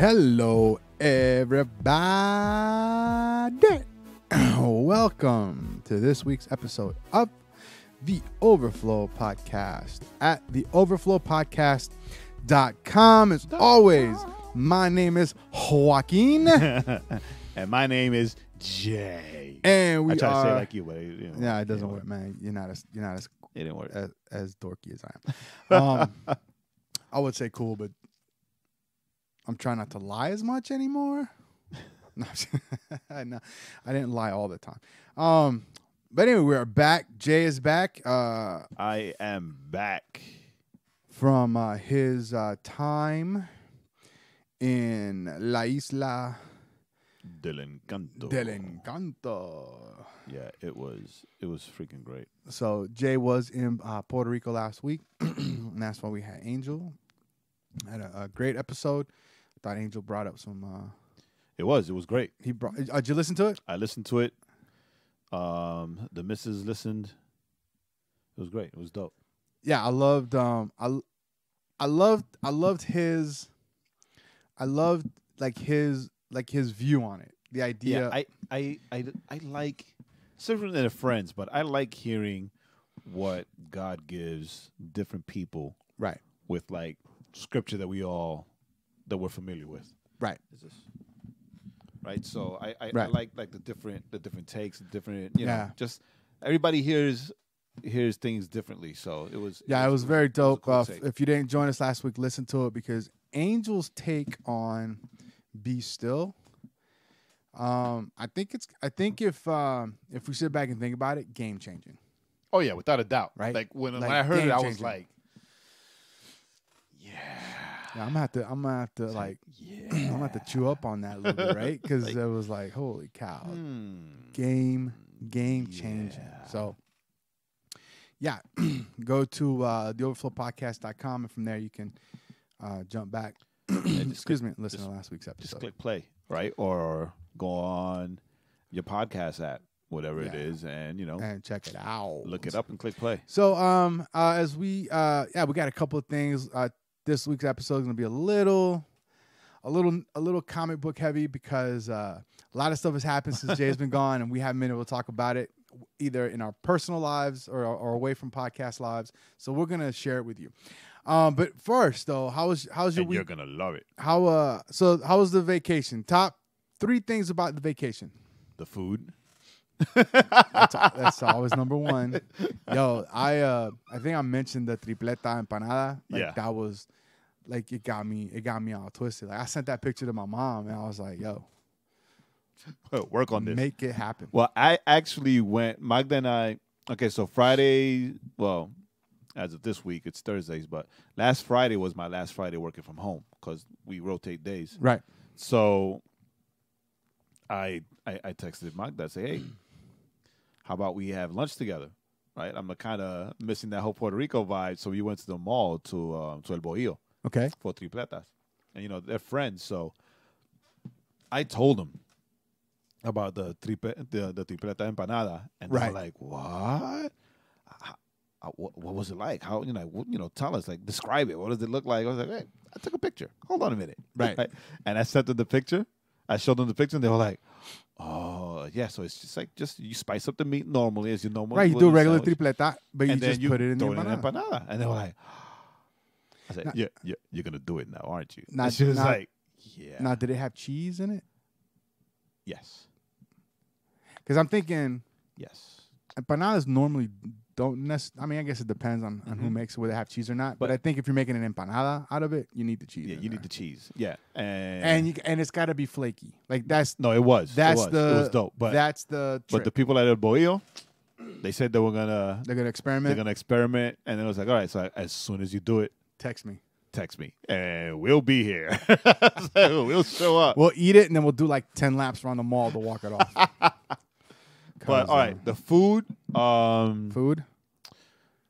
Hello, everybody. Welcome to this week's episode of The Overflow Podcast at theoverflowpodcast.com. As always, my name is Joaquin. And my name is Jay. And we I try are... to say like you, but Yeah, it doesn't work, man. You're not as It didn't work. as dorky as I am. I would say cool, but I'm trying not to lie as much anymore. No, I didn't lie all the time. But anyway, we are back. Jay is back. I am back. From his time in La Isla Del Encanto. del Encanto. Yeah, it was freaking great. So Jay was in Puerto Rico last week, and that's why we had Angel. Had a great episode. Thought Angel brought up some. It was great. He brought. Did you listen to it? I listened to it. The missus listened. It was great. It was dope. Yeah, I loved. I loved his. I loved his view on it. The idea. Yeah, I like certainly they're friends, but I like hearing what God gives different people Right. with like scripture that we're familiar with. Right. Is this right? So I Right. like the different takes, the different Yeah. just everybody hears things differently. So it was Yeah, it was very dope. Cool take. If you didn't join us last week, listen to it because Angel's take on "Be Still." I think if we sit back and think about it, game changing. Oh yeah, without a doubt. Right? Like when Like, I heard it, I was game-changing. like, Yeah, I'm gonna have to like I'm gonna have to chew up on that a little bit, right? Because it was like, holy cow, game changing. Yeah. So yeah, go to theoverflowpodcast.com and from there you can jump back. Excuse me, listen to last week's just episode. click play, right? Or go on your podcast app, whatever it Yeah. is, and And check it out. look it up and click play. So as we we got a couple of things. This week's episode is gonna be a little comic book heavy because a lot of stuff has happened since Jay's been gone, and we haven't been able to talk about it either in our personal lives or away from podcast lives. So we're gonna share it with you. But first though, how's your And week? you're gonna love it. How was the vacation? Top 3 things about the vacation. The food. That's always number one. Yo, I think I mentioned the tripleta empanada. Like, Yeah. that was like it got me all twisted. Like I sent that picture to my mom and I was like, yo, Work on this. make it happen. Well, I actually went. Magda and I. Okay, so Friday. Well, as of this week, it's Thursdays, but last Friday was my last Friday working from home because we rotate days. Right. So I texted Magda, say, hey, how about we have lunch together? Right. I'm kind of missing that whole Puerto Rico vibe, so we went to the mall to El Bohío Okay. for tripletas, and they're friends. So I told them about the tripleta empanada, and they Right. were like, "What? What was it like? How tell us, like, describe it. What does it look like?" I was like, "Hey, I took a picture. Hold on a minute." Right. And I sent them the picture. I showed them the picture, and they were like, "Oh, yeah." So it's just you spice up the meat normally as you normally Right. You would do in a regular sandwich, tripleta, but you and then just put it in the throw it empanada. empanada. And they were like, I said, Now- you're gonna do it now, aren't you? Now- And she was now- like, yeah. Now, did it have cheese in it? Yes. Because I'm thinking Yes. empanadas normally don't necessarily. I mean, I guess it depends on who makes it, whether they have cheese or not. But But- I think if you're making an empanada out of it, you need the cheese. Yeah, in you there. need the cheese. Yeah. and it's got to be flaky. Like that's No, it was. that's it was. the It was dope. But that's the trick. but the people at El Bohío, they said they were gonna They're gonna experiment. experiment, and then it was like, all right, so as soon as you do it, Text me. text me, and we'll be here. So we'll show up. We'll eat it and then we'll do like 10 laps around the mall to walk it off. But all right, the food. Food,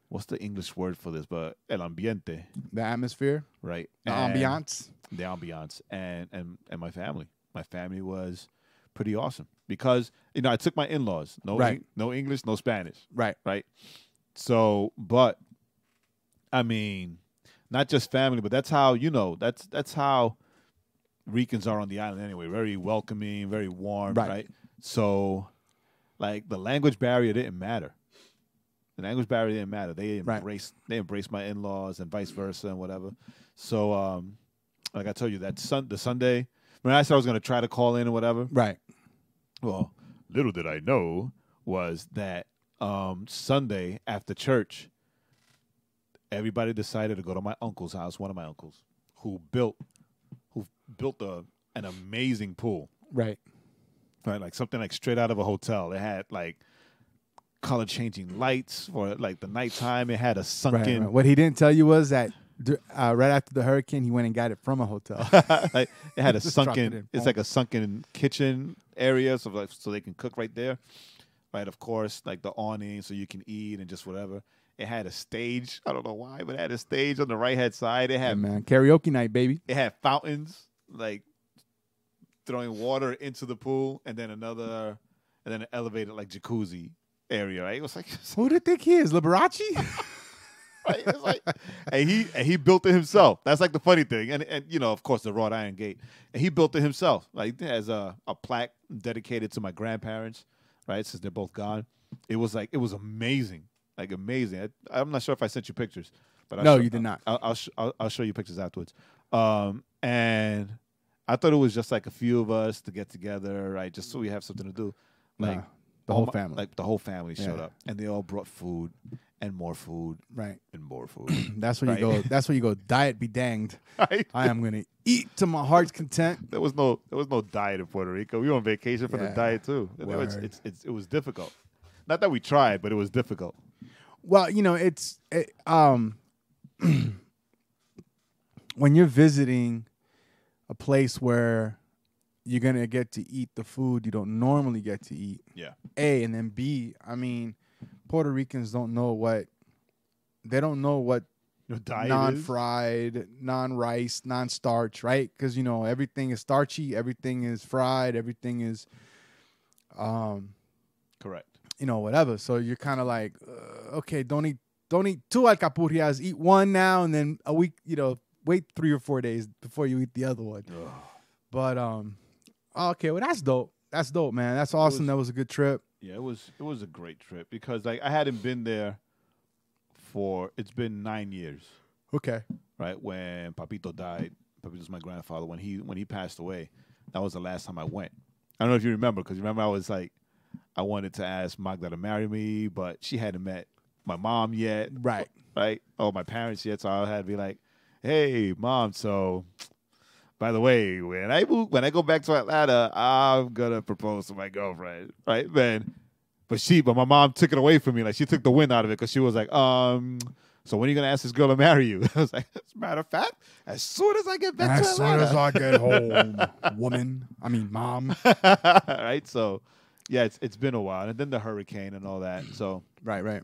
What's the English word for this? But el ambiente, the atmosphere, right? the And ambiance. the ambiance, and my family. My family was pretty awesome because I took my in-laws. No, Right. no English, no Spanish. Right. Right. So, but I mean, not just family, but that's how that's how Ricans are on the island anyway. Very welcoming, very warm, right? So, like, the language barrier didn't matter. The language barrier didn't matter. They embraced my in-laws and vice versa and whatever. So, like I told you, the Sunday, when I said I was going to try to call in or whatever. Right. Well, little did I know was that Sunday after church, everybody decided to go to my uncle's house, one of my uncles, who built an amazing pool. Right. Right, like something like straight out of a hotel. It had like color changing lights for like the nighttime. It had a sunken. Right. What he didn't tell you was that right after the hurricane, he went and got it from a hotel. Like, it had a Just sunken. It's like a sunken kitchen area, so they can cook right there. Right, of course, like the awning, so you can eat and just whatever. It had a stage. I don't know why, but it had a stage on the right hand side. It had karaoke night, baby. It had fountains, like throwing water into the pool, and then an elevated like jacuzzi area. Right, it was like who did they think he is, Liberace? Right? It's like, and he built it himself. That's like the funny thing, and you know, of course, the wrought iron gate, and he built it himself. Like, there's a plaque dedicated to my grandparents, right? Since they're both gone, it was amazing, like amazing. I'm not sure if I sent you pictures, but you did not. I'll show you pictures afterwards. And I thought it was just like a few of us to get together, right? Just so we have something to do. Like the whole family. Like the whole family showed up, and they all brought food. And more food, right? And more food. That's where you go. That's where you go. Diet be danged. Right? I am gonna eat to my heart's content. There was no diet in Puerto Rico. We were on vacation for the diet too. It was difficult. Not that we tried, but it was difficult. Well, you know, when you're visiting a place where you're gonna get to eat the food you don't normally get to eat. Yeah. A, and then B, I mean, Puerto Ricans don't know what non-fried, non-rice, non-starch, right? Because, you know, everything is starchy, everything is fried, everything is, correct. You know, whatever. So you're kind of like, okay, don't eat 2 alcapurrias. Eat one now, and then a week. You know, wait 3 or 4 days before you eat the other one. Ugh. But okay, well that's dope. That's dope, man. That's awesome. That was a good trip. Yeah, it was a great trip because like I hadn't been there it's been 9 years. Okay. Right when Papito died, Papito's my grandfather. When he passed away, that was the last time I went. I don't know if you remember, because remember I was like, I wanted to ask Magda to marry me, but she hadn't met my mom yet. Right. Right. Oh, my parents yet, so I had to be like, hey, Mom, so by the way, when I go back to Atlanta, I'm gonna propose to my girlfriend, right? But my mom took it away from me. Like, she took the wind out of it because she was like, so when are you gonna ask this girl to marry you? I was like, as a matter of fact, as soon as I get back to Atlanta. As soon as I get home, mom. Right? So, yeah, it's been a while, and then the hurricane and all that. So right.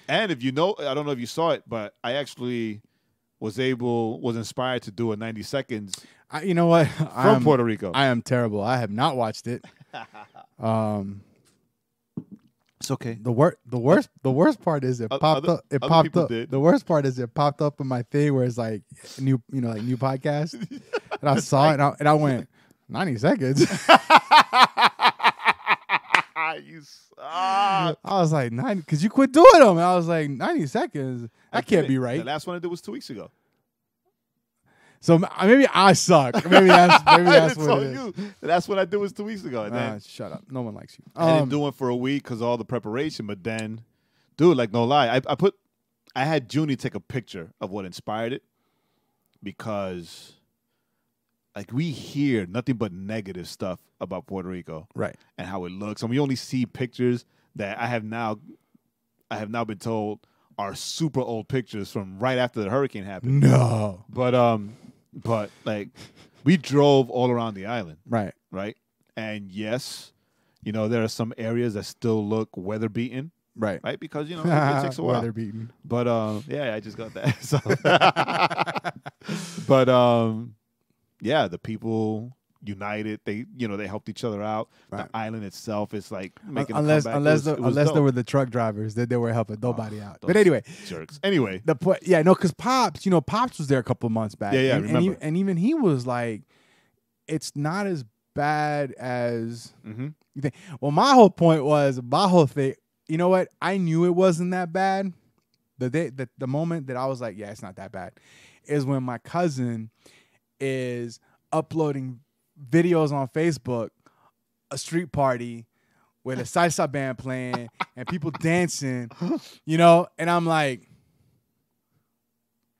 And if you know, I don't know if you saw it, but I actually was inspired to do a 90 seconds. You know what? From Puerto Rico. I am terrible. I have not watched it. It's okay. The worst part is it popped up. It popped up. The worst part is it popped up in my thing where it's like new podcast, and I saw it and I went 90 seconds. I was like 90 because you quit doing them. And I was like 90 seconds. That can't be right. The last one I did was 2 weeks ago. So maybe I suck. Maybe that's what it is. The last one I did was 2 weeks ago. And then, shut up. No one likes you. I didn't do it for a week because of all the preparation. But then, dude, like no lie, I had Junie take a picture of what inspired it because, like, we hear nothing but negative stuff about Puerto Rico, right? And how it looks, and we only see pictures that I have now been told are super old pictures from right after the hurricane happened. No, but like we drove all around the island, right, and yes, you know there are some areas that still look weather beaten. Right, because you know it takes a while. Weather beaten, but yeah, I just got that. So. But yeah, the people united. They helped each other out. Right. The island itself is like making unless there were the truck drivers that they were helping nobody out. But anyway, jerks. Anyway, because Pops was there a couple of months back. Yeah, and remember. Even he was like, it's not as bad as Mm-hmm. you think. Well, my whole point was my whole thing. You know what? I knew it wasn't that bad. The moment that I was like, yeah, it's not that bad, is when my cousin is uploading videos on Facebook, a street party with a salsa band playing and people dancing, and I'm like,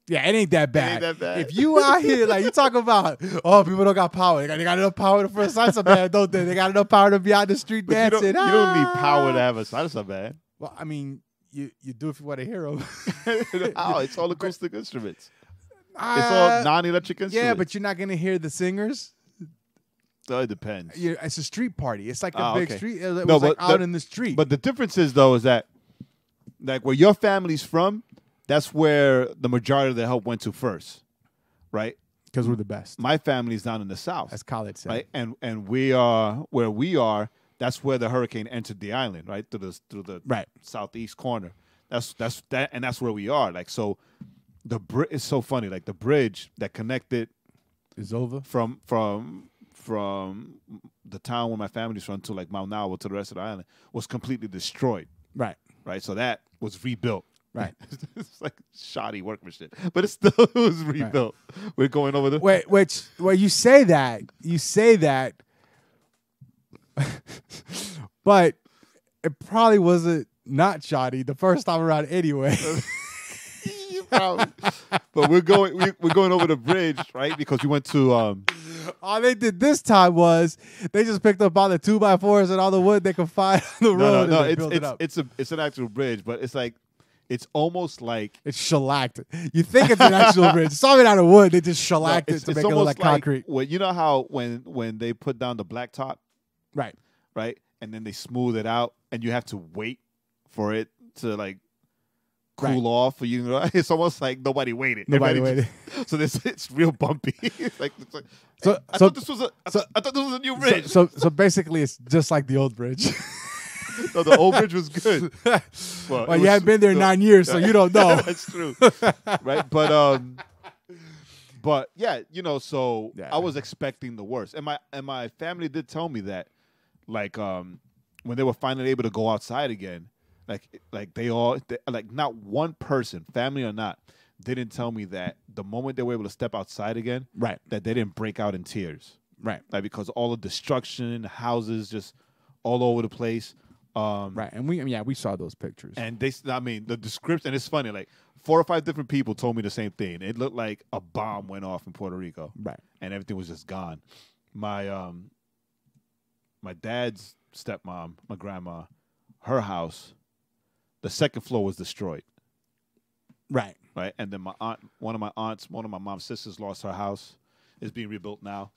yeah, it ain't that bad. that bad. If you out here, like, you talk about, oh, people don't got power. They got enough power for a salsa band, don't they? They got enough power to be out the street But dancing. you don't need power to have a salsa band. Well, I mean, you do if you want a hero. How? It's all acoustic instruments. It's all non-electric instruments. Yeah, but you're not gonna hear the singers. So it depends. It's a street party. It's like a Oh, big okay. street. It No, was like but out in the street. But the difference is, though, is that like where your family's from, that's where the majority of the help went to first, right? Because we're the best, My family's down in the south, as Khaled said. right? And we are where we are. That's where the hurricane entered the island, right? Through the Right. southeast corner. That's and that's where we are. Like, so the it's so funny. Like, the bridge that connected It's over. from the town where my family's from to like Mount Nawa to the rest of the island was completely destroyed, Right. right? So that was rebuilt. Right. It's like shoddy workmanship, but it was rebuilt. We're going over the Well, you say that, but it probably wasn't not shoddy the first time around anyway. Probably. But we're going over the bridge, right? Because we went to All they did this time was they just picked up all the 2x4s and all the wood they could find on the road. no, and they built it up. it's an actual bridge, but it's like it's almost like It's shellacked. You think it's an actual bridge. It's all made out of wood. They just shellacked it to make it look like concrete. Well, you know how when they put down the blacktop, Right. right, and then they smooth it out, and you have to wait for it to like cool off for you. It's almost like nobody waited. Nobody Everybody waited. just- so it's real bumpy. it's like So- I so- thought this was a new bridge. So basically, it's just like the old bridge. No, the old bridge was good. Well, you haven't been there in 9 years, so you don't know. That's true, right? But yeah, so Yeah. I was expecting the worst, and my family did tell me that, like, when they were finally able to go outside again, like not one person, family or not, didn't tell me that the moment they were able to step outside again, Right. that they didn't break out in tears, Right. like because all the destruction, houses just all over the place. Right. And we saw those pictures. And the description, it's funny, like 4 or 5 different people told me the same thing. It looked like a bomb went off in Puerto Rico. Right. And everything was just gone. My dad's stepmom, my grandma, her house, the second floor was destroyed. Right. Right. And then one of my mom's sisters lost her house. It's being rebuilt now.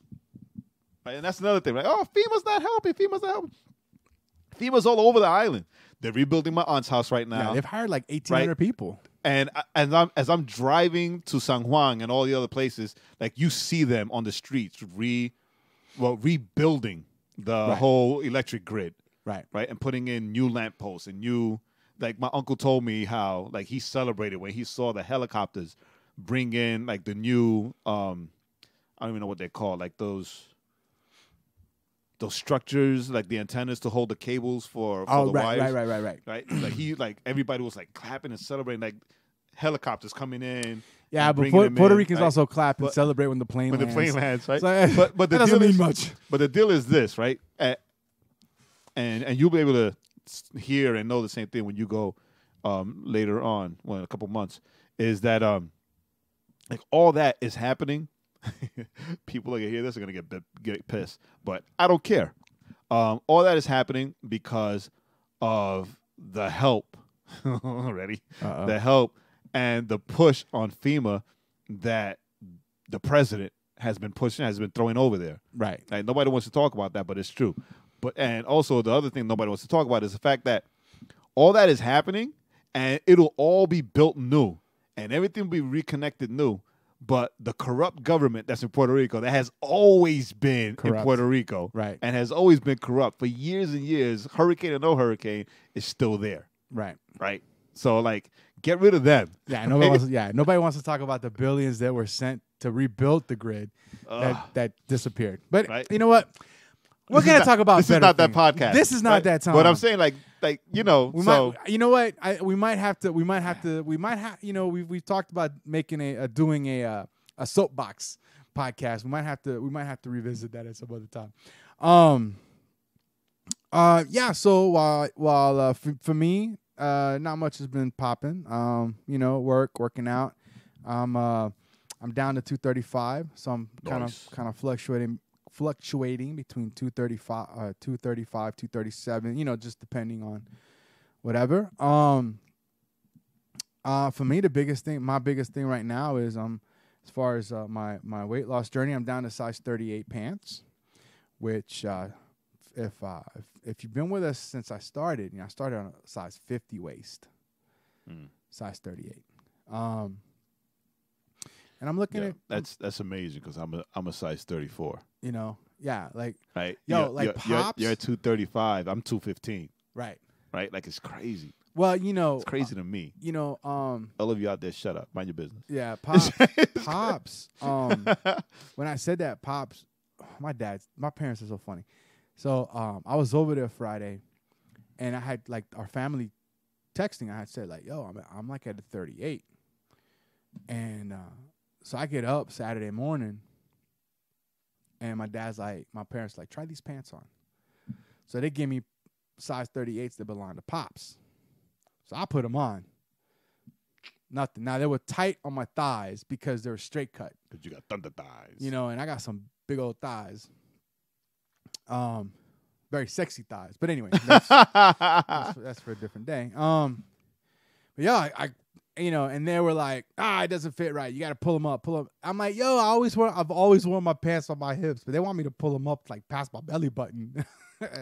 Right? And that's another thing, right? Oh, FEMA's not helping. FEMA's all over the island. They're rebuilding my aunt's house right now. Yeah, they've hired like 1,800 people. And as I'm driving to San Juan and all the other places, like you see them on the streets rebuilding the whole electric grid, Right. right, and putting in new lampposts and new. Like my uncle told me how like he celebrated when he saw the helicopters bring in like the new I don't even know what they're called, like those structures, like the antennas to hold the cables for the wires. Right. Right? Like everybody was like clapping and celebrating, like helicopters coming in. Yeah, and but bringing them Puerto in, Ricans right? also clap and But- celebrate when the plane When lands. the plane lands, right? So, but the that doesn't deal mean is, much. But the deal is this, right? And you'll be able to hear and know the same thing when you go later on, in a couple months, is that like all that is happening. People are gonna hear this are gonna get pissed, but I don't care. All that is happening because of the help. Ready? Uh-oh. The help and the push on FEMA that the president has been throwing over there. Right. Like, nobody wants to talk about that, but it's true. And also the other thing nobody wants to talk about is the fact that all that is happening and it'll all be built new and everything will be reconnected new. But the corrupt government that's in Puerto Rico, that has always been Corrupt. in Puerto Rico, Right. and has always been corrupt for years and years, hurricane or no hurricane, is still there, Right. right? So, like, Get rid of them. Yeah, nobody wants to talk about the billions that were sent to rebuild the grid that disappeared. But Right. you know what? We're going to talk about This is better not that things. podcast. This is not right? that time. But I'm saying, like you know, we so might, you know what? We might have, you know, we've talked about making doing a soapbox podcast. We might have to revisit that at some other time. Yeah. So while for me, not much has been popping. You know, working out. I'm down to 235, so I'm kind of fluctuating between 235, 237. You know, just depending on whatever. For me, my biggest thing right now is as far as my weight loss journey, I'm down to size 38 pants, which if you've been with us since I started, you know, I started on a size 50 waist, size 38. And I'm looking at that's amazing because I'm a size 34. You know, yeah, like right. Pops. You're 235. I'm 215. Right. Right. Like it's crazy. Well, you know, it's crazy to me. You know, all of you out there, shut up, mind your business. Yeah, Pops. When I said that, Pops, my parents are so funny. So I was over there Friday, and I had like our family texting. I had said like, "Yo, I'm like at a 38," and so I get up Saturday morning, and my parents like, "Try these pants on." So they give me size 38s that belong to Pops. So I put them on. Nothing. Now they were tight on my thighs because they were straight cut. Because you got thunder thighs. You know, and I got some big old thighs. Very sexy thighs. But anyway, that's for a different day. But yeah, I you know, and they were like, it doesn't fit right. You got to pull them up, I'm like, yo, I've always worn my pants on my hips, but they want me to pull them up like past my belly button.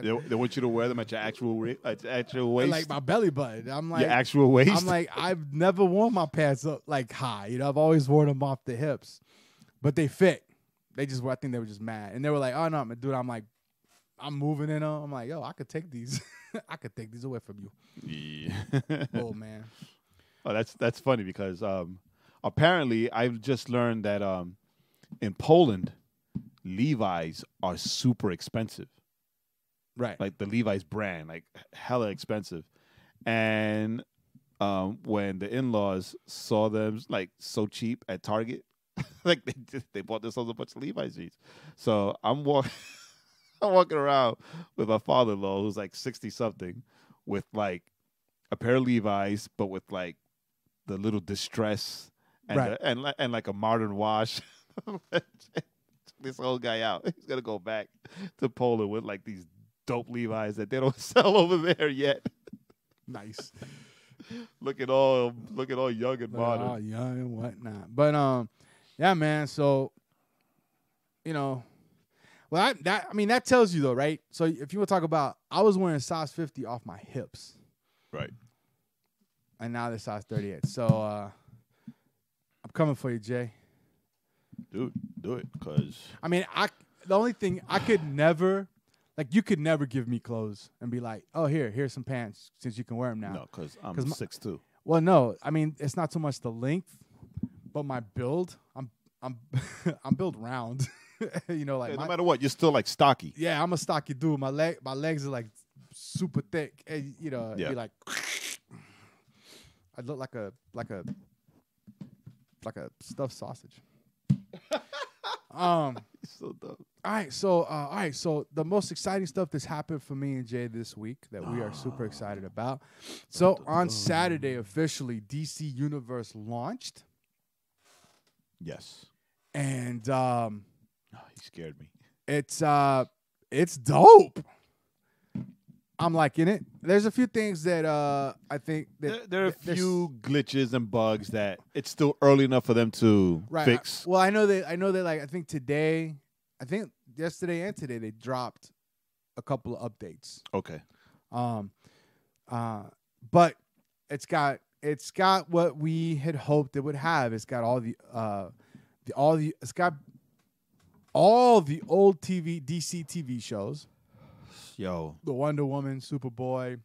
They want you to wear them at your actual waist, like my belly button. I'm like your actual waist. I'm like, I've never worn my pants up like high. You know, I've always worn them off the hips, but they fit. I think they were just mad, and they were like, "Oh no, dude." I'm like, I'm moving in them. I'm like, yo, I could take these. I could take these away from you. Yeah. Oh man. Oh, that's funny because apparently I've just learned that in Poland, Levi's are super expensive. Right. Like the Levi's brand, like hella expensive. And when the in-laws saw them like so cheap at Target, like they bought themselves a bunch of Levi's jeans. So I'm walking around with my father-in-law who's like 60-something with like a pair of Levi's, but with like the little distress and right. and like a modern wash. This old guy out. He's gonna go back to Poland with like these dope Levi's that they don't sell over there yet. Nice. looking all young and modern. All young and whatnot. But yeah, man. So, you know, well, that tells you though, right? So if you want to talk about, I was wearing size 50 off my hips, right? And now they're size 38. So I'm coming for you, Jay. Dude, do it, cause I mean, the only thing I could never. Like, you could never give me clothes and be like, oh, here's some pants since you can wear them now. No, because I'm 6'2". Well, no. I mean, it's not so much the length, but my build. I'm built round. You know, like no matter what, you're still like stocky. Yeah, I'm a stocky dude. My legs are like super thick. And, you know, yeah. Be like, I look like a stuffed sausage. So dumb. All right, so the most exciting stuff that's happened for me and Jay this week that we are super excited about. So on Saturday, officially, DC Universe launched. Yes. And he scared me. It's dope. I'm liking it. There's a few things that I think that there are a few glitches and bugs that it's still early enough for them to fix. Well, I know that like I think yesterday and today they dropped a couple of updates. Okay. But it's got what we had hoped it would have. It's got it's got all the old DC TV shows. Yo. The Wonder Woman, Superboy.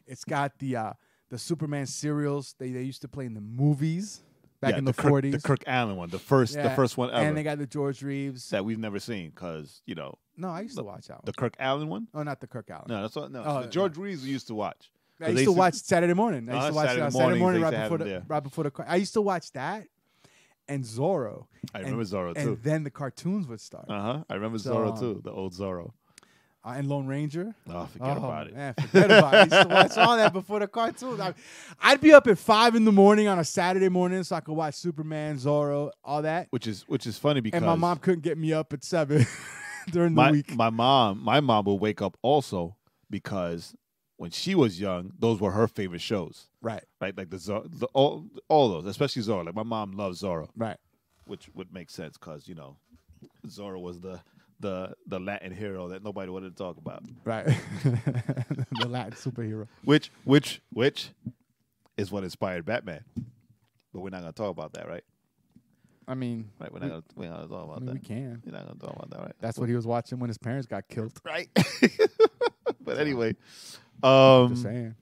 It's got the the Superman serials they used to play in the movies back in the Kirk, 40s. the Kirk Allen one, the first one ever, And they got the George Reeves. that we've never seen because No, I used to watch that one. the Kirk Allen one. Oh, not the Kirk Allen. No, that's what. No, Oh, the George Reeves we used to watch. I used to watch Saturday morning. I used to watch Saturday Saturday morning mornings, right before the. I used to watch that and Zorro. I remember Zorro too. And then the cartoons would start. I remember So, Zorro too, the old Zorro. And Lone Ranger. Oh, forget about it. Man, forget about it. I used to watch all that before the cartoons. I'd be up at 5 a.m. on a Saturday morning so I could watch Superman, Zorro, all that. Which is funny because And my mom couldn't get me up at 7 during the week. my mom would wake up also because when she was young, those were her favorite shows. Right. Right, like all those, especially Zorro. Like my mom loves Zorro, Right. which would make sense because Zorro was the Latin hero that nobody wanted to talk about. Right. The Latin superhero. Which is what inspired Batman. But we're not gonna talk about that, right? I mean, Right, we're not gonna talk about that. we can. We're not gonna talk about that, right? That's what he was watching when his parents got killed. Right. But anyway, Just saying.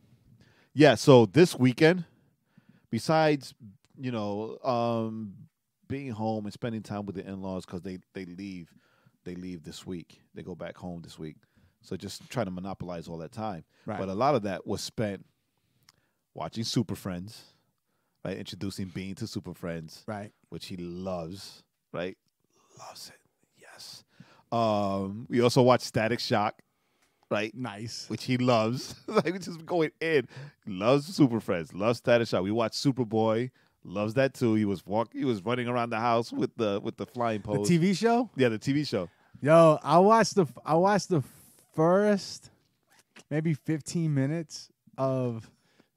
yeah. So this weekend, besides being home and spending time with the in-laws because they leave this week. They go back home this week. So just trying to monopolize all that time. Right. But a lot of that was spent watching Super Friends, right? Introducing Bean to Super Friends, Right. which he loves, right? Loves it. Yes. We also watched Static Shock, right? Nice. Which he loves. Like just going in. Loves Super Friends. Loves Static Shock. We watched Superboy. Loves that too. He was running around the house with the flying The pose. TV show? Yeah, the TV show. Yo, I watched the first maybe 15 minutes of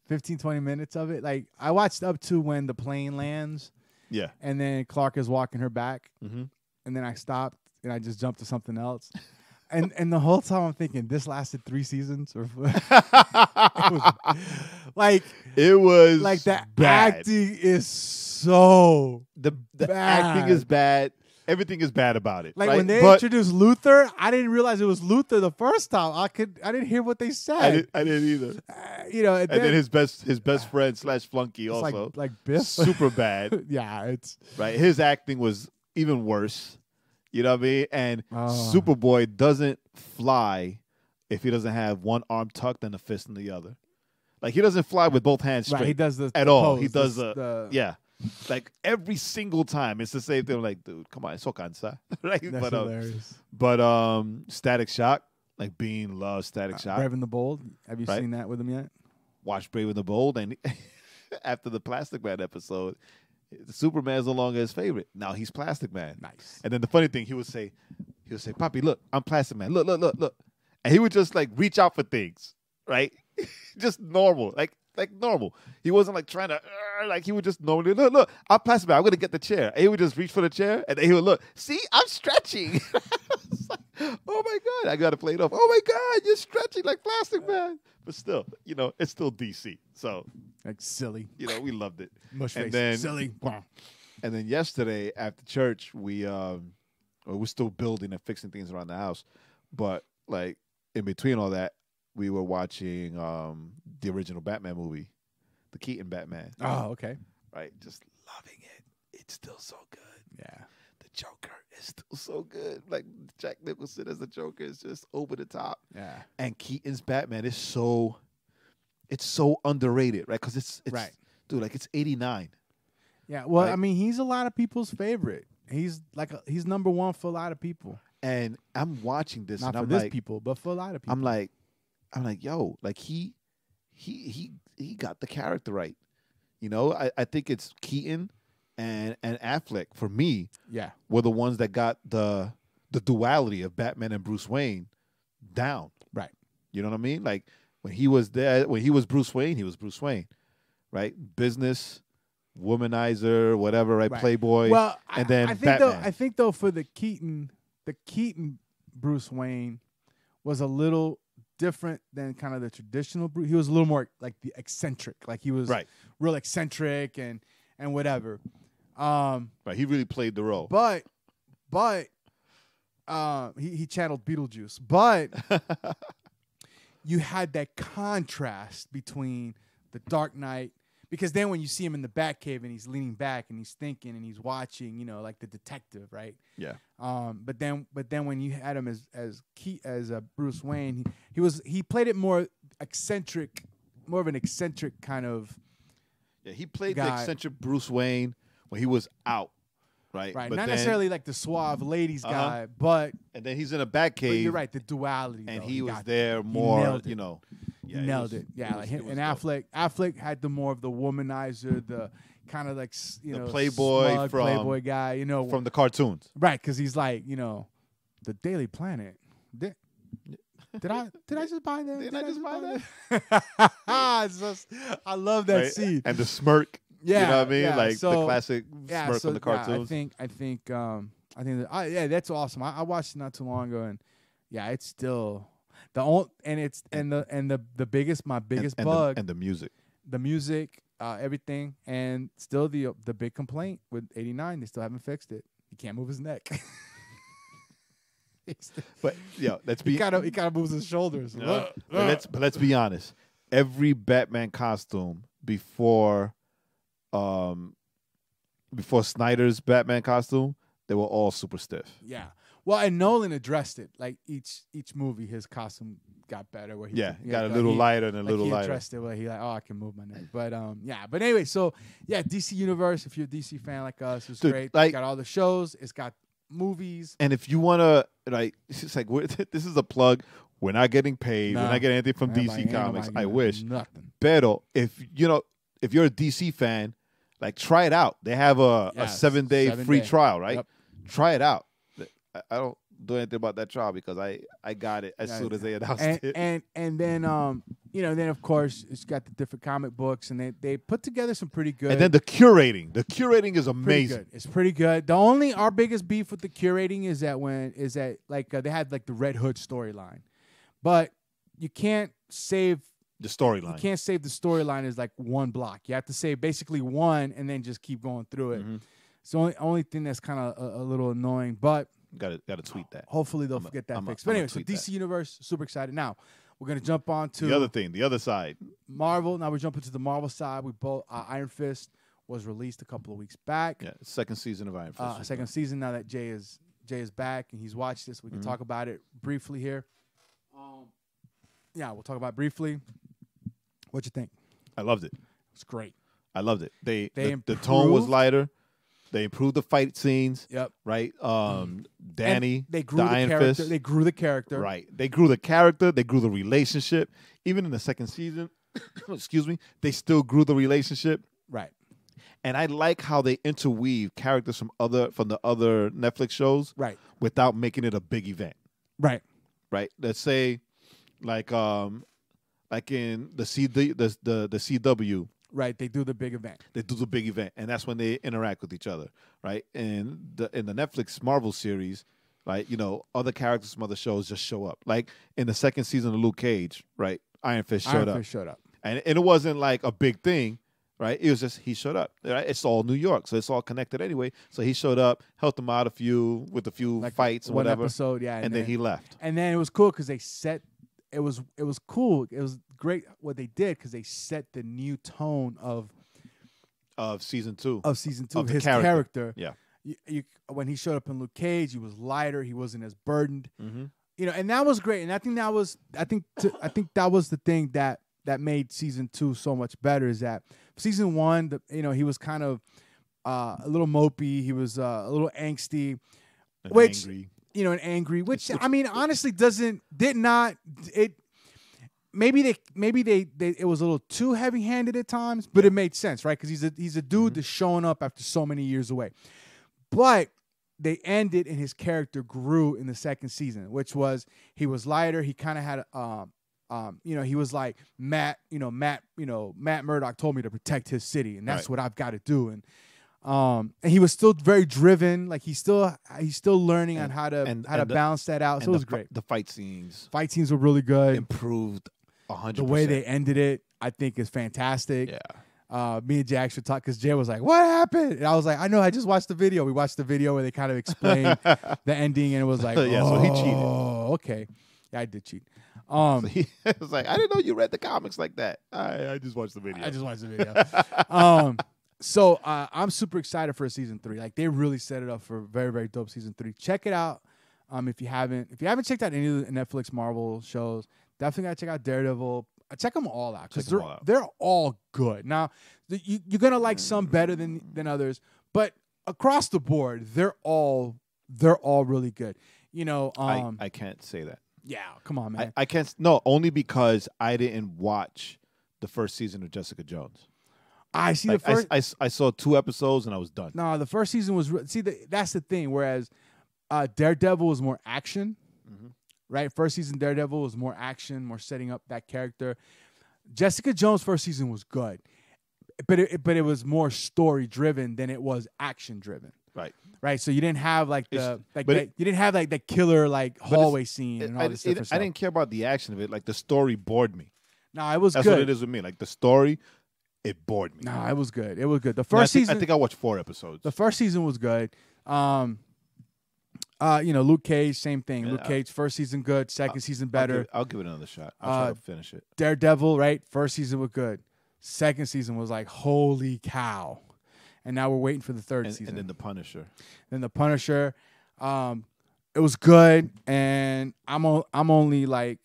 20 minutes of it. Like I watched up to when the plane lands Yeah. and then Clark is walking her back Mm-hmm. and then I stopped and I just jumped to something else. And the whole time I'm thinking this lasted 3 seasons or It was like the bad. acting is so the bad. acting is bad. Everything is bad about it. like right? when they But introduced Luther, I didn't realize it was Luther the first time. I didn't hear what they said. I didn't either. And And then his best friend / flunky it's also like Biff. super bad. Yeah, it's Right, his acting was even worse. You know what I mean? And Oh. Superboy doesn't fly if he doesn't have one arm tucked and a fist in the other. Like he doesn't fly with both hands straight. right. He does the at the all. pose, He does the yeah. Like every single time, it's the same thing. Like, dude, come on, it's so cansa, right? That's hilarious. But Static Shock, like Bean loves Static Shock. Brave and the Bold. Have you Right. seen that with him yet? Watch Brave and the Bold, and after the Plastic Man episode, Superman's no longer his favorite. Now he's Plastic Man. Nice. And then the funny thing, he would say, "Papi, look, I'm Plastic Man. Look, and he would just like reach out for things, right? Just normal, like normal. He wasn't like trying to, like he would just normally look, I'm Plastic Man. I'm gonna get the chair. And he would just reach for the chair, and then he would look. See, I'm stretching. It's like, oh my god, I gotta play it off. Oh my god, you're stretching like Plastic Man. But still, it's still DC. So Like silly. we loved it. Mush And face. then- Silly. And then yesterday after church, we're still building and fixing things around the house. But like in between all that, we were watching the original Batman movie, the Keaton Batman. Oh, okay. Right, just loving it. It's still so good. Yeah. The Joker is still so good. Like Jack Nicholson as the Joker is just over the top. Yeah. And Keaton's Batman is so underrated, right? Because it's Right. dude, like it's 89. Yeah. Well, Right. I mean, he's a lot of people's favorite. He's he's number one for a lot of people. And I'm watching this, Not and for I'm this like, people, but for a lot of people. I'm like, yo, like he got the character right. I think it's Keaton and Affleck for me yeah. were the ones that got the duality of Batman and Bruce Wayne down. Right. You know what I mean? Like when he was there, when he was Bruce Wayne, he was Bruce Wayne, right? Business, womanizer, whatever, right? Right. Playboy. Well, and then I think Batman. I think though for the Keaton Bruce Wayne was a little different than kind of the traditional Bruce. He was a little more like the eccentric, like he was Right. real eccentric and whatever. Right. He really played the role. But he channeled Beetlejuice. But you had that contrast between the Dark Knight. Because then when you see him in the Batcave and he's leaning back and he's thinking and he's watching, like the detective, right? Yeah. But then when you had him as Bruce Wayne, he played it more eccentric, more of an eccentric kind of. Yeah, he played guy. the eccentric Bruce Wayne when he was out, right? Right, But not then, necessarily like the suave ladies guy, but And then he's in a Batcave. you're right, the duality. And though. he was got there it. He more, nailed it. Yeah, He nailed it. Yeah, like him and Affleck had the more of the womanizer, the kind of like playboy smug from- playboy guy, from the cartoons. right? Because he's like, the Daily Planet. Did I just buy that? Did I just buy that? It's just- I love that Right? scene. And the smirk. Yeah, You know what I mean? yeah, Like so- the classic smirk from the cartoons. I think that's awesome. I watched it not too long ago, and yeah, it's still the only the biggest bug and the music. the music, everything, and still the big complaint with 89, they still haven't fixed it. He can't move his neck. But let's be he kind of moves his shoulders. but let's be honest. Every Batman costume before Snyder's Batman costume, they were all super stiff. Yeah. Well, and Nolan addressed it. Like each movie, his costume got better. Where he Got a little lighter and a like little he lighter. addressed it where he like, I can move my neck. But But anyway, so yeah, DC Universe. If you're a DC fan like us, it's Dude, great. like- It's got all the shows. It's got movies. And if you wanna it's like this is a plug. We're not getting paid. No. We're not getting anything from Ain't DC Comics. nobody I getting wish. nothing. Pero if you're a DC fan, like try it out. They have a Yes, 7-day free 7-day. trial, right? Yep. Try it out. I don't do anything about that trial because I got it as soon as they announced it. And then then of course it's got the different comic books, and they put together some pretty good. And then the curating is pretty amazing. good. It's pretty good. Our biggest beef with the curating is that they had like the Red Hood storyline, but you can't save The storyline. You can't save the storyline as like one block. You have to save basically one and then just keep going through it. Mhm. It's the only thing that's kind of a little annoying, but Got to tweet that. hopefully they'll get that fixed. But anyway, so tweet DC that. Universe, super excited. Now we're gonna jump on to The other side. Marvel. Now we're jumping to the Marvel side. We both Iron Fist was released a couple of weeks back. Yeah, second season of Iron Fist. Second season. Now that Jay is back and he's watched this, we can talk about it briefly here. We'll talk about it briefly. What'd you think? I loved it. It's great. I loved it. The improved. tone was lighter. They improved the fight scenes. Yep. Right. Danny, And they grew the the Iron character. Fist. They grew the character. Right. They grew the character. They grew the relationship. Even in the second season, excuse me, they still grew the relationship. Right. And I like how they interweave characters from the other Netflix shows, Right. without making it a big event. Right. Right. Let's say, like in the CW. Right. They do the big event. They do the big event, and that's when they interact with each other, right? And in the Netflix Marvel series, right, other characters from other shows just show up. Like in the second season of Luke Cage, right, Iron Fist showed up, and it wasn't like a big thing, right? It was just he showed up. Right? It's all New York, so it's all connected anyway. So he showed up, helped them out with a few Like fights and one whatever, episode, yeah, and then he left. And then it was cool because they set. It was cool. It was great what they did because they set the new tone of Season 2. season 2 Of of the his character. character. Yeah. When he showed up in Luke Cage, he was lighter. He wasn't as burdened. Mm-hmm. And that was great. And I think that was the thing that made season 2 so much better. Is that season 1, he was kind of a little mopey. He was a little angsty, Angry. And angry. Which I mean, honestly, Maybe it was a little too heavy-handed at times, but it made sense, right? Because he's a dude that's showing up after so many years away. But they ended and his character grew in the second season, which was he was lighter. He kind of had he was like Matt Murdock told me to protect his city, and that's what I've got to do. And he was still very driven. Like he's still learning on how to balance that out. So it was great. The fight scenes Were really good. improved 100%. The way they ended it, I think, is fantastic. Yeah. Me and Jay actually talked because Jay was like, "What happened?" And I was like, "I know. I just watched the video. We watched the video where they kind of explained the ending, and it was like, Yeah, so he cheated. Oh, okay. Yeah, I did cheat. He was like, I didn't know you read the comics like that. I just watched the video. I just watched the video. So I'm super excited for season 3. Like, they really set it up for a very, very dope season 3. Check it out. If you haven't checked out any of the Netflix Marvel shows, definitely gotta check out Daredevil. Check them all out because they're all good. Now, you're gonna like some better than others, but across the board, they're all really good. You know, I can't say that. Yeah, come on, man. I can't. No, only because I didn't watch the first season of Jessica Jones. I see Like, the first. I saw 2 episodes and I was done. No, the first season was that's the thing. Whereas Daredevil was more action, right? First season Daredevil was more action, more setting up that character. Jessica Jones' first season was good, but it was more story driven than it was action driven. Right. So you didn't have like you didn't have like the killer like hallway scene and all this different stuff. I didn't care about the action of it. Like, the story bored me. No, it was That's good. what it is with me. Like, the story, it bored me. No, it was good. It was good. The first season. I think I watched 4 episodes. The first season was good. Luke Cage, same thing. Yeah, Luke Cage, first season good, second season better. I'll give it another shot. I'll try to finish it. Daredevil, right? First season was good. Second season was like, holy cow. And now we're waiting for the third season. And then The Punisher. It was good, and I'm only like,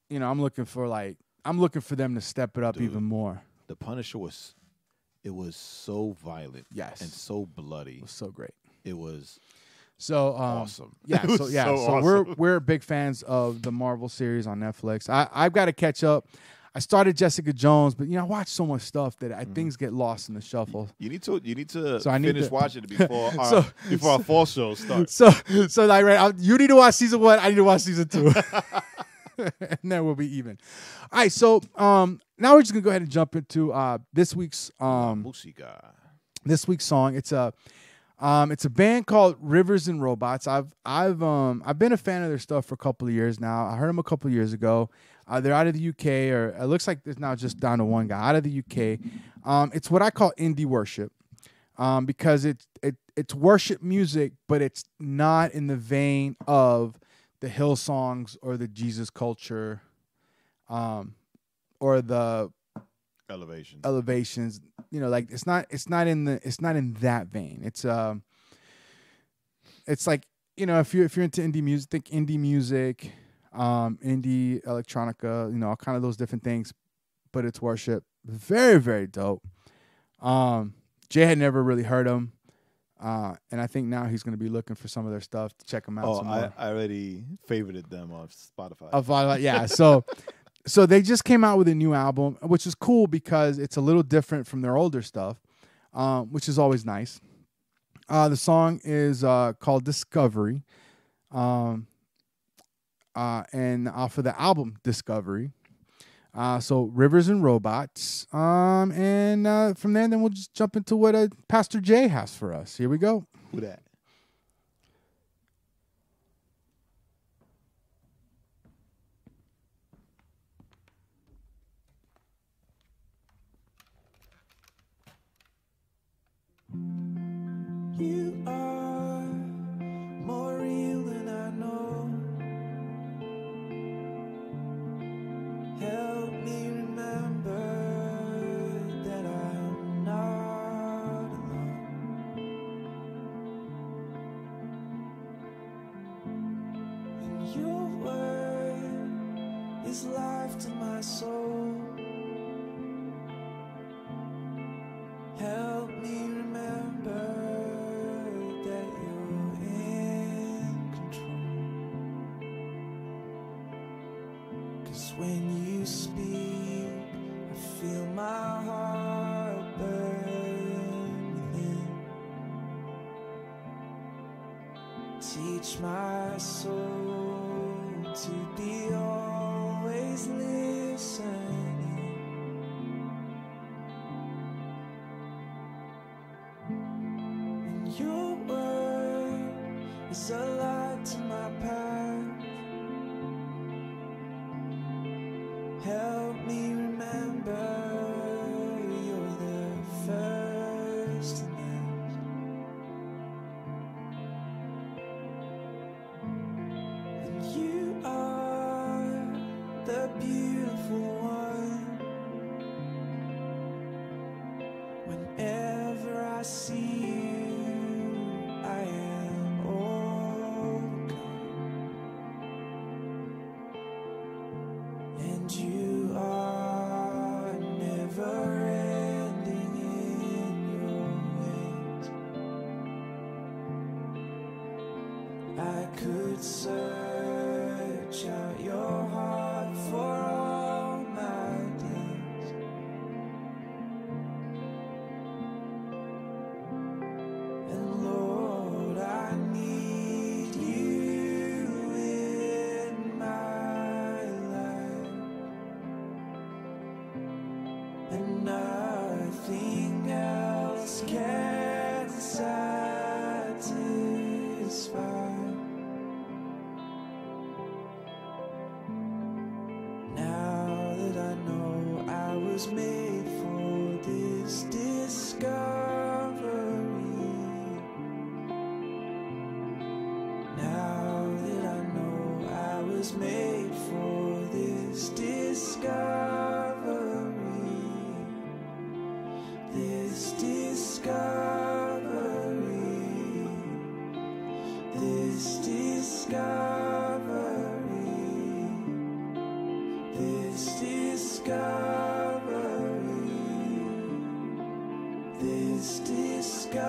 I'm looking for them to step it up even more. The Punisher was so violent, yes, and so bloody. It was so great. It was so awesome. Yeah, so awesome. we're big fans of the Marvel series on Netflix. I've got to catch up. I started Jessica Jones, but I watch so much stuff that things get lost in the shuffle. You need to finish watching it before before our fall show starts. So like, right, you need to watch season 1. I need to watch season 2. And then we'll be even. All right, so now we're just gonna go ahead and jump into this week's song. It's a band called Rivers and Robots. I've been a fan of their stuff for a couple of years now. I heard them a couple of years ago. They're out of the UK, or it looks like there's now just down to one guy out of the UK. It's what I call indie worship, because it's worship music, but it's not in the vein of the Hillsongs or the Jesus Culture, or the Elevations. Like it's not in that vein. It's like, if you're into indie music, think indie music. Indie electronica, all kind of those different things, but it's worship. Very, very dope. Jay had never really heard them, and I think now he's going to be looking for some of their stuff to check them out. Some more. I already favorited them on Spotify. Yeah. So they just came out with a new album, which is cool because it's a little different from their older stuff, which is always nice. The song is called Discovery. And off of the album Discovery. So Rivers and Robots. And from there, then we'll just jump into what Pastor Jay has for us. Here we go. Who that? You are more real than I know. Help me remember that I'm not alone. And your word is life to my soul. Help me remember that you're in control. 'Cause when you speak, I feel my heart burn within. Teach my soul to be always listening. Your word is a light to my path. Help me remember you're the first and last. And you are the for one. Whenever I see you, I am overcome. And you are never ending in your ways. I could search out your heart for all my days. And Lord, I need you in my life, and nothing else can satisfy. Now that I know I was made for this discovery, now that I know I was made for this discovery, this discovery, this discovery, this discovery, this discovery.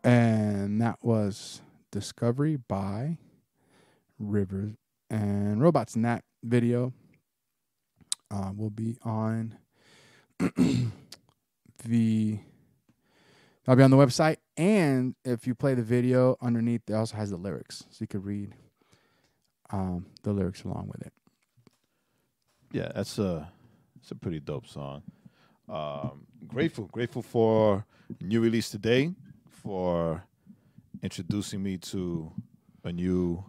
And that was Discovery by Rivers and Robots. And that video will be on I'll be on the website. And if you play the video underneath, it also has the lyrics, so you could read the lyrics along with it. Yeah, it's a pretty dope song. Grateful for new release today, for introducing me to a new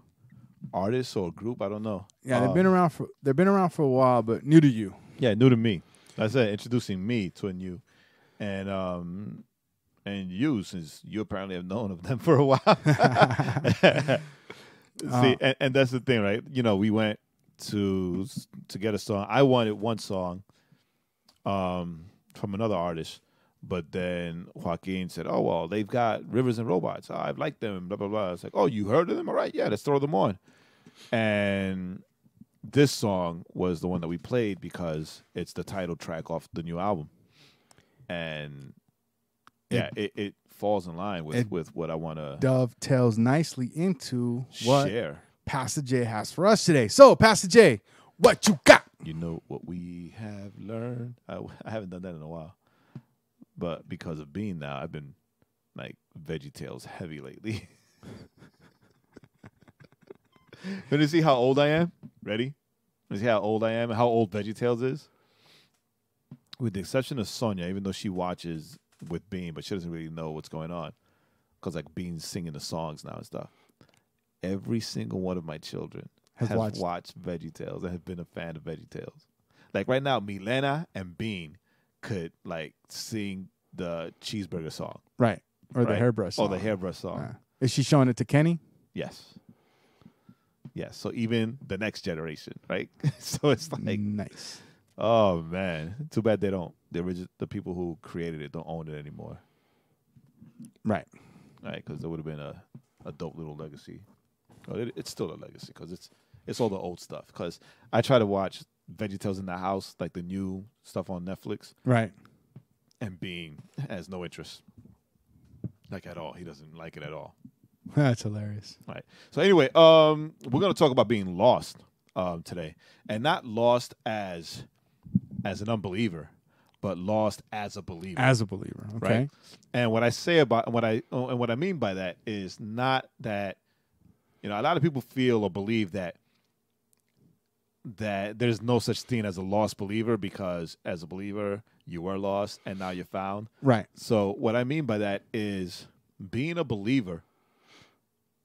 artist or group. I don't know. Yeah, they've been around for a while, but new to you. Yeah, new to me. I said introducing me to a new, and you, since you apparently have known of them for a while. See, and that's the thing, right? You know, we went to get a song. I wanted one song from another artist, but then Joaquin said, "Oh well, they've got Rivers and Robots. I've liked them." Blah blah blah. It's like, "Oh, you heard of them? All right, yeah, let's throw them on." And this song was the one that we played because it's the title track off the new album, and yeah, it falls in line with what I want to dovetails nicely into what share. Pastor J has for us today. So, Pastor J, what you got? You know what we have learned? I haven't done that in a while. But because of Bean now, I've been like VeggieTales heavy lately. Want to see how old I am? Ready? Want to see how old I am and how old VeggieTales is? With the exception of Sonia, even though she watches with Bean, but she doesn't really know what's going on. Because like Bean's singing the songs now and stuff. Every single one of my children has watched VeggieTales and have been a fan of VeggieTales. Like right now, Milena and Bean could like sing the cheeseburger song. Right. Or the right? hairbrush song. Oh, the hairbrush song. Is she showing it to Kenny? Yes. Yes. So even the next generation, right? So it's like nice. Oh man. Too bad they don't. The people who created it don't own it anymore. Right. Right, because there would have been a dope little legacy. Well, it's still a legacy because it's all the old stuff. Because I try to watch VeggieTales in the House, like the new stuff on Netflix. Right. And Bean has no interest. Like at all. He doesn't like it at all. That's hilarious. Right. So anyway, we're going to talk about being lost today. And not lost as an unbeliever, but lost as a believer. As a believer. Okay. Right? And what I say about what I mean by that is not that, you know, a lot of people feel or believe that there's no such thing as a lost believer because as a believer you were lost and now you're found. Right. So what I mean by that is being a believer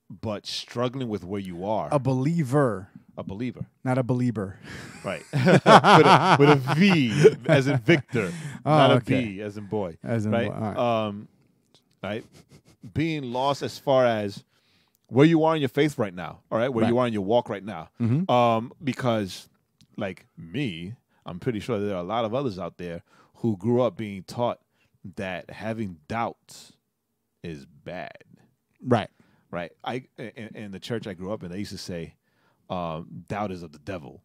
but struggling with where you are. A believer. A believer. Not a believer. Right. with a V as in Victor. Not a okay. B as in boy. As in right? boy. All right. being lost as far as where you are in your faith right now, all right? Where Right. you are in your walk right now. Mhm. Because, like me, I'm pretty sure there are a lot of others out there who grew up being taught that having doubts is bad, Right. right? In the church I grew up in, they used to say, doubt is of the devil,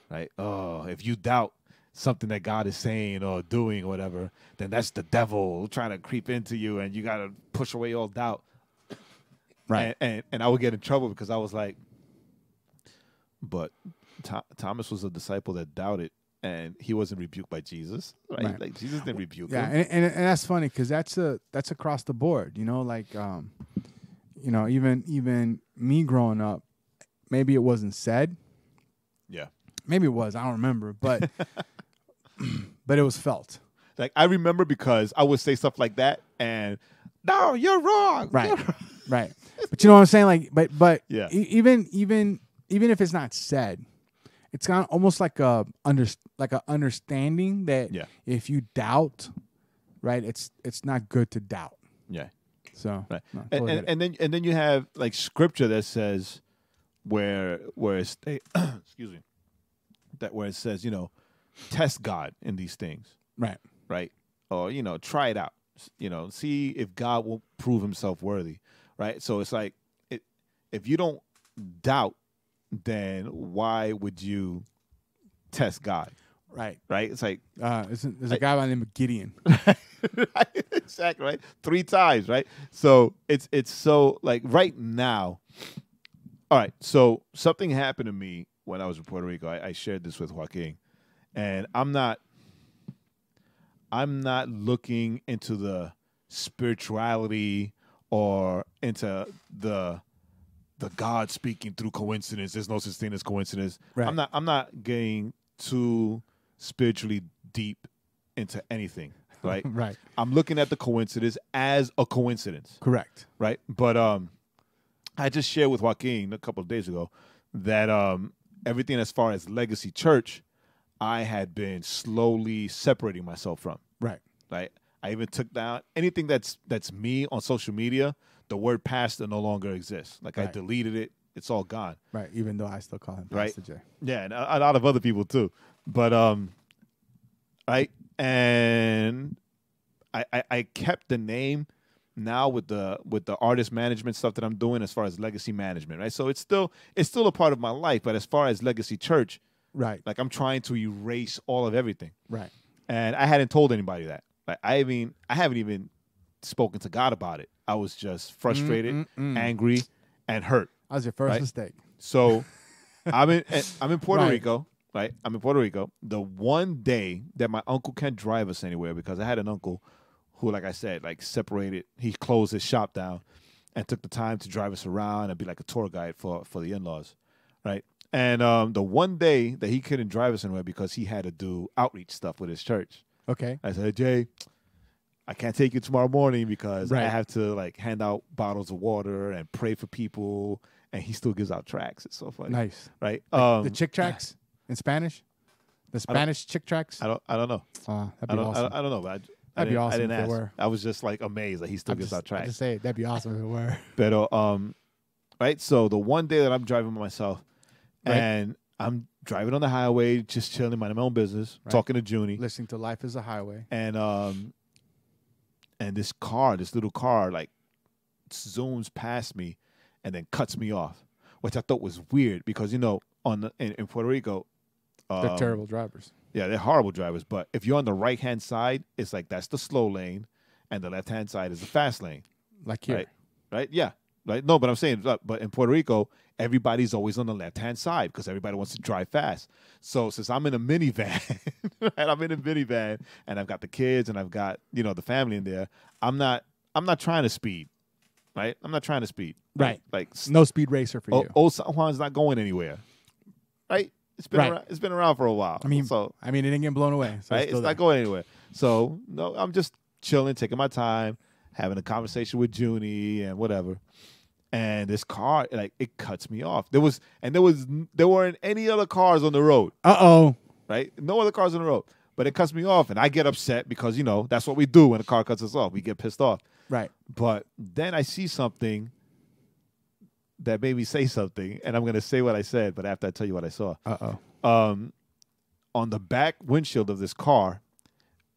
right? Oh, if you doubt something that God is saying or doing or whatever, then that's the devil trying to creep into you, and you got to push away all doubt. Right. And I would get in trouble because I was like, but Thomas was a disciple that doubted, and he wasn't rebuked by Jesus, right? Right. Like Jesus didn't rebuke Yeah, him. and that's funny because that's across the board. You know, like even me growing up, maybe it wasn't said. Yeah. Maybe it was. I don't remember, but but it was felt. Like I remember because I would say stuff like that, and no, you're wrong. Right. You're wrong. Right. But you know what I'm saying? Like, but Yeah. even if it's not said, it's kind of almost like a understanding that Yeah. if you doubt, right, it's not good to doubt. Yeah. So Right. no, totally get it. And then you have like scripture that says where it's excuse me, that where it says, you know, test God in these things, Right. right? Or, you know, try it out. You know, see if God will prove himself worthy, right? So it's like if you don't doubt, then why would you test God? Right. Right? It's like There's a guy by the name of Gideon. exactly, right? 3 times, right? So it's so like right now. All right, so something happened to me when I was in Puerto Rico. I shared this with Joaquin, and I'm not looking into the spirituality or into the God speaking through coincidence. There's no such thing as coincidence. Right. I'm not getting too spiritually deep into anything, right? Right. I'm looking at the coincidence as a coincidence, Correct. right? But I just shared with Joaquin a couple of days ago that everything as far as Legacy Church, I had been slowly separating myself from. Right. Right? I even took down anything that's me on social media. The word pastor no longer exists. Like I Right. deleted it. It's all gone. Right. Even though I still call him Right. Pastor J. Yeah, and a lot of other people too. But right, and I kept the name now with the artist management stuff that I'm doing as far as Legacy Management, right? So it's still a part of my life, but as far as Legacy Church, Right. like I'm trying to erase all of everything. Right. And I hadn't told anybody that. Like I haven't even spoken to God about it. I was just frustrated, angry, and hurt. That was your first Right. mistake. So I'm in Puerto Right. Rico, right? I'm in Puerto Rico. The one day that my uncle can't drive us anywhere, because I had an uncle who, like I said, like separated. He closed his shop down and took the time to drive us around and be like a tour guide for the in-laws, right? And the one day that he couldn't drive us anywhere because he had to do outreach stuff with his church, Okay. I said, Jay, I can't take you tomorrow morning because I Right. have to like hand out bottles of water and pray for people. And he still gives out tracts. It's so funny, Nice. right? The chick tracks in Spanish? The Spanish chick tracks? I don't know. That'd I be don't, awesome. I don't know. But I That'd be didn't- awesome I didn't if it ask. were. I was just like amazed that he still gives out I tracts. just say that'd be awesome if it were. But right. So the one day that I'm driving by myself, Right. and I'm driving on the highway, just chilling, minding my own business, Right. talking to Junie, Listening to Life is a Highway. and this little car, like zooms past me, and then cuts me off, which I thought was weird because in Puerto Rico, They're terrible drivers. yeah, they're horrible drivers. But if you're on the right hand side, it's like that's the slow lane, and the left hand side is the fast lane. Like here. Right? Yeah. Right? No, but I'm saying, but in Puerto Rico, everybody's always on the left-hand side because everybody wants to drive fast. So since I'm in a minivan, and I'm in a minivan, and I've got the kids and I've got, the family in there, I'm not trying to speed, right? I'm not trying to speed. Right. Like, No speed racer for you. Old San Juan's not going anywhere, right? It's been Right. around, it's been around for a while. I mean, so it didn't get blown away. So right? it's It's still not there. going anywhere. So no, I'm just chilling, taking my time, having a conversation with Junie and whatever. And this car, like, it cuts me off. There weren't any other cars on the road, Uh-oh. right? No other cars on the road. But it cuts me off, and I get upset because that's what we do when a car cuts us off. We get pissed off. Right. But then I see something that made me say something, and I'm going to say what I said, but after I tell you what I saw. Uh-oh. On the back windshield of this car,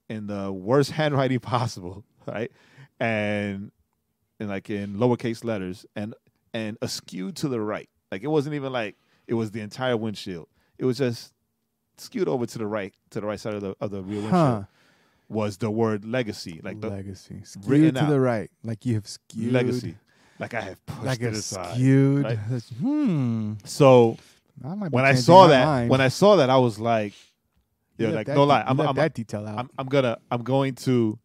in the worst handwriting possible, right? And like in lowercase letters and askew to the right. Like it wasn't even like it was the entire windshield. It was just skewed over to the right side of the rear windshield. Huh. Was the word legacy, like the Legacy. Skewed written to out. the right. Like you have skewed. legacy, like I have pushed Like it a aside. skewed. right? Hmm. So I might be when I changing saw my that, mind. I was like, You yeah, left like that no de- lie, you left that detail out. I'm going to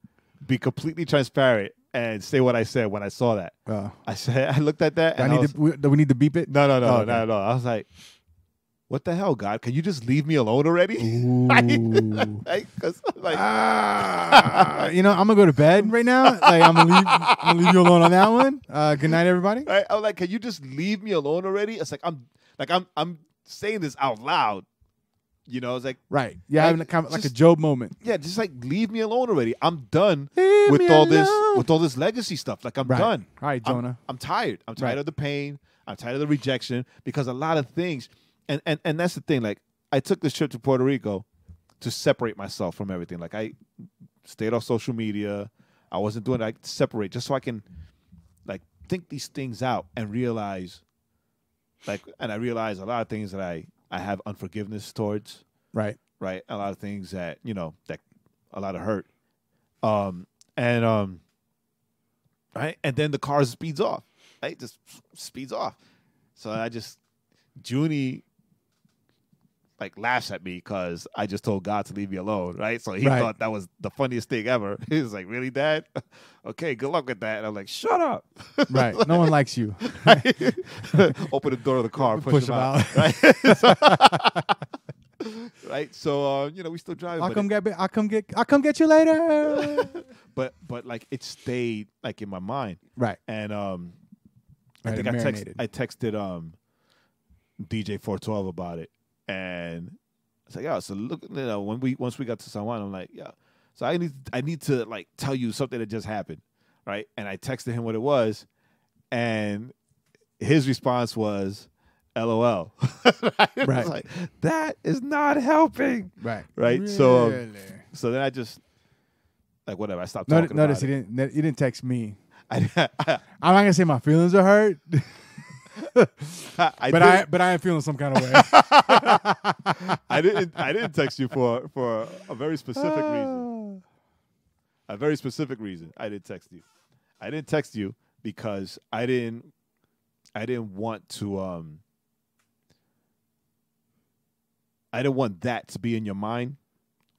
be completely transparent and say what I said when I saw that. I looked at that. And do we need to beep it? No, Oh, okay. not at all. I was like, what the hell, God? Can you just leave me alone already? Ooh. Like, 'cause, like, I'm gonna go to bed right now. Like I'm gonna leave you alone on that one. Good night, everybody. right? I was like, can you just leave me alone already? It's like I'm saying this out loud. You know, it's like, Right. Yeah, Like, having a kind of like a just- Job moment. yeah, just like leave me alone already. I'm done Leave with me all alone. this legacy stuff. Like I'm Right. done. All right, Jonah. I'm tired. I'm tired Right. of the pain. I'm tired of the rejection because a lot of things, and that's the thing. Like I took this trip to Puerto Rico to separate myself from everything. Like I stayed off social media. I wasn't doing it. I separate just so I can like think these things out and realize, and I realize a lot of things that I have unforgiveness towards. Right. Right, a lot of things that that a lot of hurt, right, and then the car speeds off, right, just speeds off. So Junie like laughs at me because I just told God to leave me alone, right? So he Right. thought that was the funniest thing ever. He was like, "Really, Dad? Okay, good luck with that." And I'm like, "Shut up!" Right. No one likes you. Open the door of the car, Push push him him out. out. Right, so we still driving. I'll but come get you later. but like it stayed like in my mind, Right. and I Right, think it I marinated. texted DJ 412 about it, and I was like, "Yeah, so look, once we got to San Juan, I'm like, yeah, so I need to like tell you something that just happened, right?" And I texted him what it was, and his response was, "LOL." I was Right. like, that is not helping. Right. Right, so, Really? So then I just like whatever. I stopped talking Notice about he didn't text me. it. I'm not gonna say my feelings are hurt, I but did- I am feeling some kind of way. I didn't text you for a very specific reason. A very specific reason. I didn't text you. I didn't text you because I didn't want to I didn't want that to be in your mind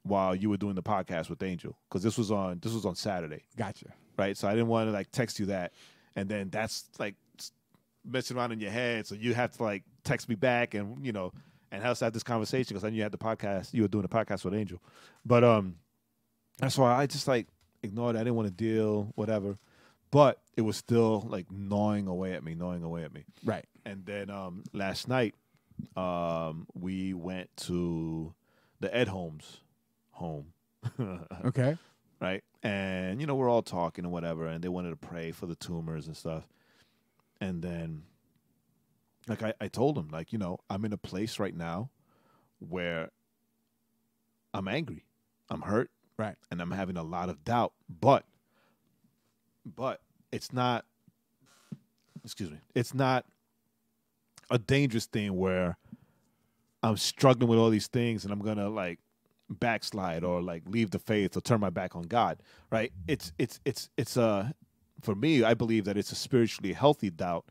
while you were doing the podcast with Angel, because this was on Saturday, Gotcha. right? So I didn't want to like text you that, and then that's like messing around in your head, so you have to like text me back and and have us have this conversation, because I knew you had the podcast, you were doing the podcast with Angel, but that's why I just like ignored it. I didn't want to deal, whatever, but it was still like gnawing away at me. Right. And then last night, we went to the Ed Holmes home. Okay. Right? And, we're all talking and whatever, and they wanted to pray for the tumors and stuff. And then, like, I told them, like, I'm in a place right now where I'm angry. I'm hurt. Right. And I'm having a lot of doubt. But it's not, it's not a dangerous thing where I'm struggling with all these things and I'm going to, like, backslide or like leave the faith or turn my back on God, right? It's for me, I believe that it's a spiritually healthy doubt,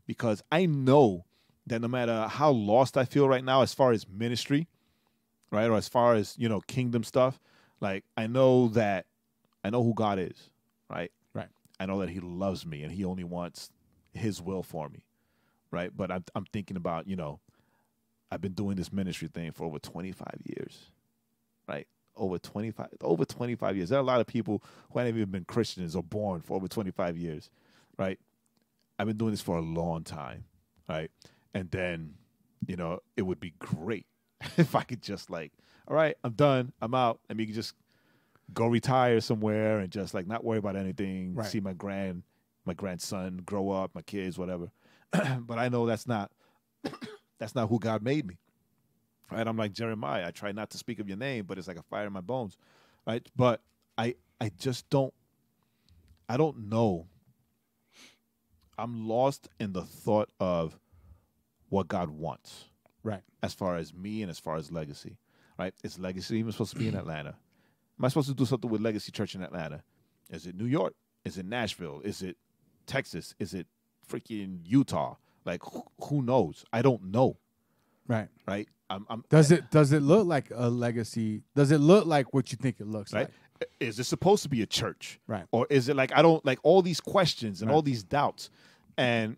because I know that no matter how lost I feel right now as far as ministry, right, or as far as kingdom stuff, like I know who God is, right? Right. I know that He loves me and He only wants His will for me, right? But I'm thinking about I've been doing this ministry thing for over 25 years. Right, over 25 years. There are a lot of people who haven't even been Christians or born for over 25 years, right? I've been doing this for a long time, right? And then, it would be great if I could just like, all right, I'm done, I'm out. Let me just go retire somewhere and just like not worry about anything. Right. See my grandson grow up, my kids, whatever. But I know that's not who God made me. Right? I'm like Jeremiah. I try not to speak of your name, but it's like a fire in my bones. Right? But I just don't. I don't know. I'm lost in the thought of what God wants. Right. As far as me and as far as legacy. Right? Is legacy even supposed to be in Atlanta? Am I supposed to do something with Legacy Church in Atlanta? Is it New York? Is it Nashville? Is it Texas? Is it freaking Utah? Like, who knows? I don't know. Right. Right? Does it look like a legacy? Does it look like what you think it looks right? like? Is it supposed to be a church? Right. Or is it like, I don't like all these questions and all these doubts. And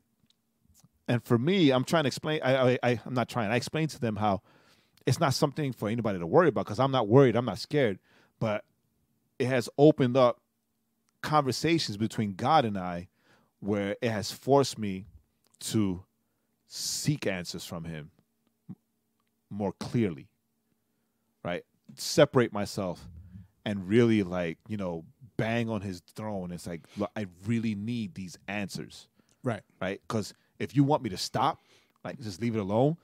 for me, I'm trying to explain. I'm not trying. I explain to them how it's not something for anybody to worry about because I'm not worried. I'm not scared. But it has opened up conversations between God and I where it has forced me to seek answers from him more clearly, right? Separate myself and really bang on his throne. It's like, look, I really need these answers. Right. Right? Because if you want me to stop, like just leave it alone,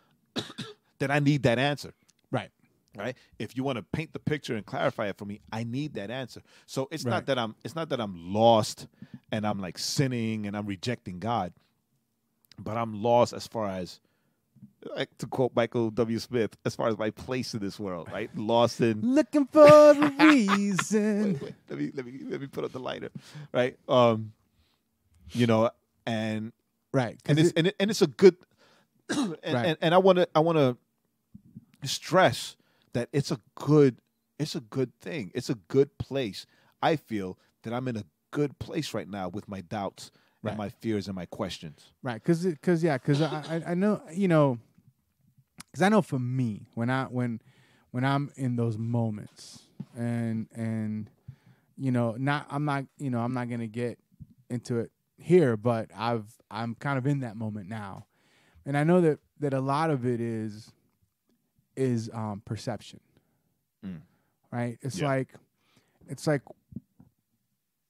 then I need that answer. Right. Right? If you want to paint the picture and clarify it for me, I need that answer. So it's not that I'm lost and I'm like sinning and I'm rejecting God, but I'm lost as far as, like to quote Michael W. Smith, as far as my place in this world, right? Lost in looking for a reason. Wait, let me put up the lighter, right? And right, and it's a good right. and I want to stress that it's a good thing. It's a good place. I feel that I'm in a good place right now with my doubts and my fears and my questions. Right, because I know, because I know for me when I'm in those moments and I'm not gonna get into it here, but I'm kind of in that moment now, and I know that a lot of it is perception, right? It's like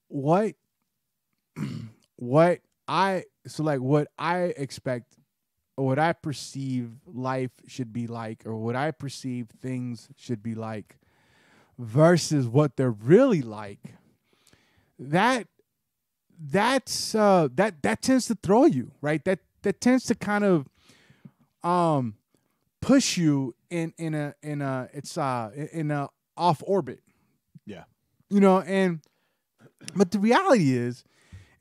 what I expect or what I perceive life should be like or what I perceive things should be like versus what they're really like. That tends to throw you, right? That tends to kind of push you in a off orbit. Yeah. But the reality is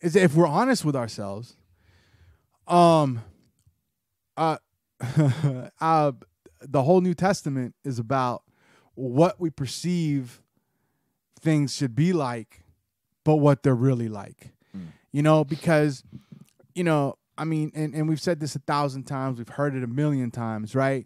that if we're honest with ourselves, the whole New Testament is about what we perceive things should be like, but what they're really like. Because, I mean, and we've said this 1,000 times, we've heard it 1,000,000 times, right?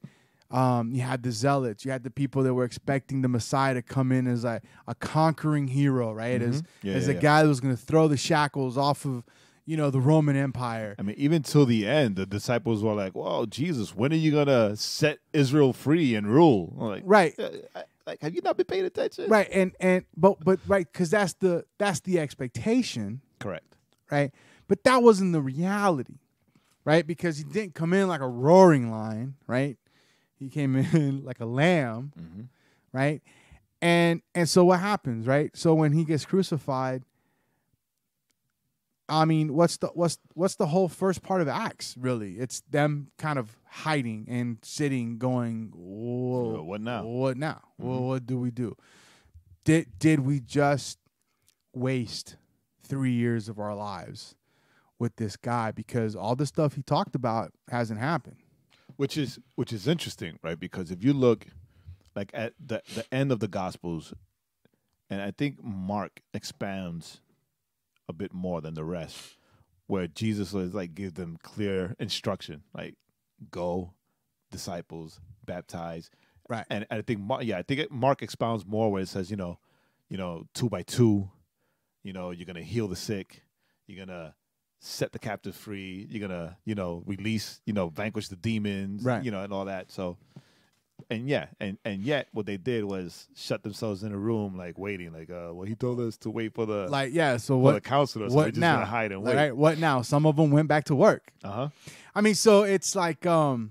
You had the zealots, you had the people that were expecting the Messiah to come in as a conquering hero, right? As a guy that was going to throw the shackles off of, the Roman Empire. I mean, even till the end, the disciples were like, "Well, Jesus, when are you gonna set Israel free and rule?" I'm like, right? Like, have you not been paying attention? Right, but right, because that's the expectation. Correct. Right, but that wasn't the reality, right? Because he didn't come in like a roaring lion, right? He came in like a lamb, right? And so what happens, right? So when he gets crucified, I mean, what's the whole first part of Acts, really? It's them kind of hiding and sitting, going, "Whoa, what now? What now? Well, what do we do? Did we just waste 3 years of our lives with this guy because all the stuff he talked about hasn't happened?" Which is interesting, right? Because if you look like at the end of the Gospels, and I think Mark expounds a bit more than the rest, where Jesus was like give them clear instruction, like go, disciples, baptize, right? And I think Mark expounds more where it says 2 by 2, you're gonna heal the sick, you're gonna set the captive free, you're gonna release, vanquish the demons, right? And all that. So and yet what they did was shut themselves in a room, like waiting, like well, he told us to wait for the Like, yeah. So for what? the counselor, so What we're just now? gonna hide and wait. Right. What now? Some of them went back to work. I mean, so it's like, so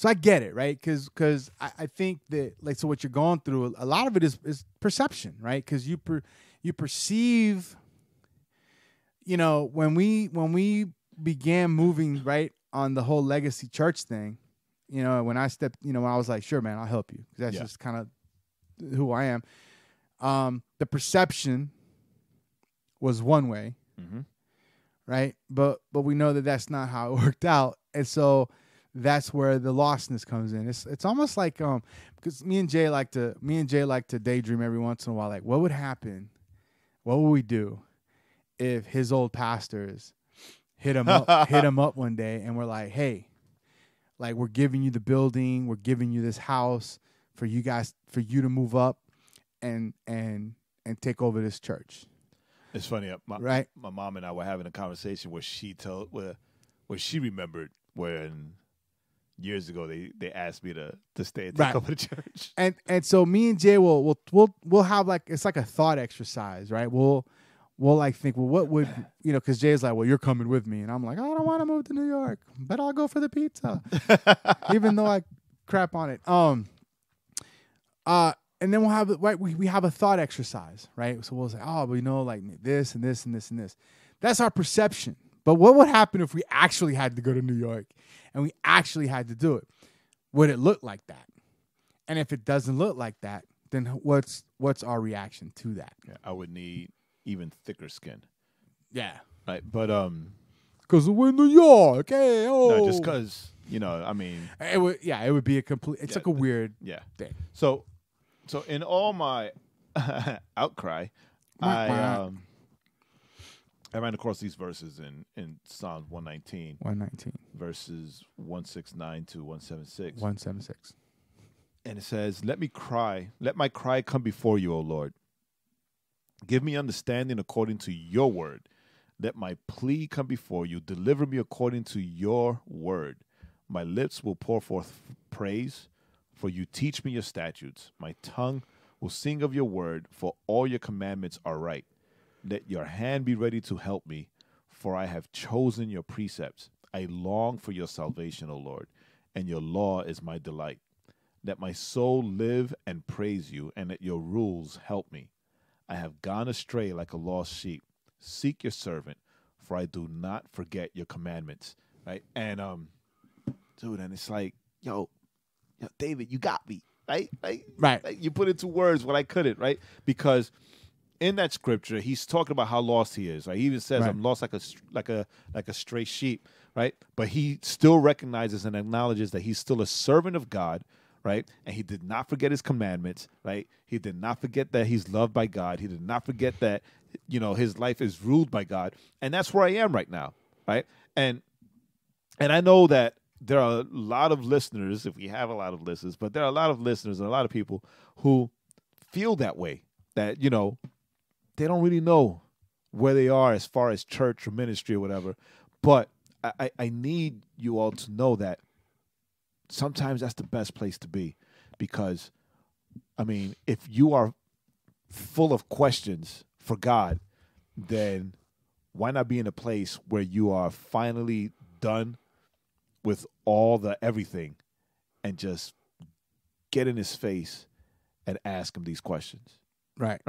I get it, right? Because I think that, like, so what you're going through, a lot of it is perception, right? Because you perceive, you know, when we began moving, right, on the whole legacy church thing, you know, when I was like, sure, man, I'll help you. That's just kind of who I am. The perception was one way, right? But we know that that's not how it worked out, and so that's where the lostness comes in. It's almost like because me and Jay like to daydream every once in a while. Like, what would happen? What would we do if his old pastors hit him up one day and we're like, hey, like, we're giving you the building, we're giving you this house for you to move up and take over this church. It's funny. My mom and I were having a conversation where she remembered when years ago they asked me to stay and take over the church. And so me and Jay we'll have, like, it's like a thought exercise, right? We'll like think, well, what would, you know, because Jay's like, well, you're coming with me, and I'm like, I don't want to move to New York, but I'll go for the pizza, even though I crap on it. And then we'll have, right, we have a thought exercise, right? So we'll say, oh, but, you know, like this and this and this and this. That's our perception. But what would happen if we actually had to go to New York and we actually had to do it? Would it look like that? And if it doesn't look like that, then what's our reaction to that? Yeah, I would need even thicker skin. Yeah. Right. But because we're in New York. Hey, no, just because, you know, I mean, it would be a complete. It's like a weird thing. So in all my outcry, I ran across these verses in Psalms 119. Verses 169 to 176. 176. And it says, let my cry come before you, O Lord. Give me understanding according to your word. Let my plea come before you. Deliver me according to your word. My lips will pour forth praise, for you teach me your statutes. My tongue will sing of your word, for all your commandments are right. Let your hand be ready to help me, for I have chosen your precepts. I long for your salvation, O Lord, and your law is my delight. Let my soul live and praise you, and let your rules help me. I have gone astray like a lost sheep. Seek your servant, for I do not forget your commandments. Right? And dude, and it's like, yo, David, you got me. Right? Right. Like, you put into words what I couldn't, right? Because in that scripture, he's talking about how lost he is. Right? He even says, I'm lost like a stray sheep, right? But he still recognizes and acknowledges that he's still a servant of God. Right? And he did not forget his commandments, right? He did not forget that he's loved by God. He did not forget that, you know, his life is ruled by God. And that's where I am right now, right? And I know that there are a lot of listeners, if we have a lot of listeners, but there are a lot of listeners and a lot of people who feel that way, that, you know, they don't really know where they are as far as church or ministry or whatever. But I need you all to know that sometimes that's the best place to be, because, I mean, if you are full of questions for God, then why not be in a place where you are finally done with all the everything and just get in his face and ask him these questions, right?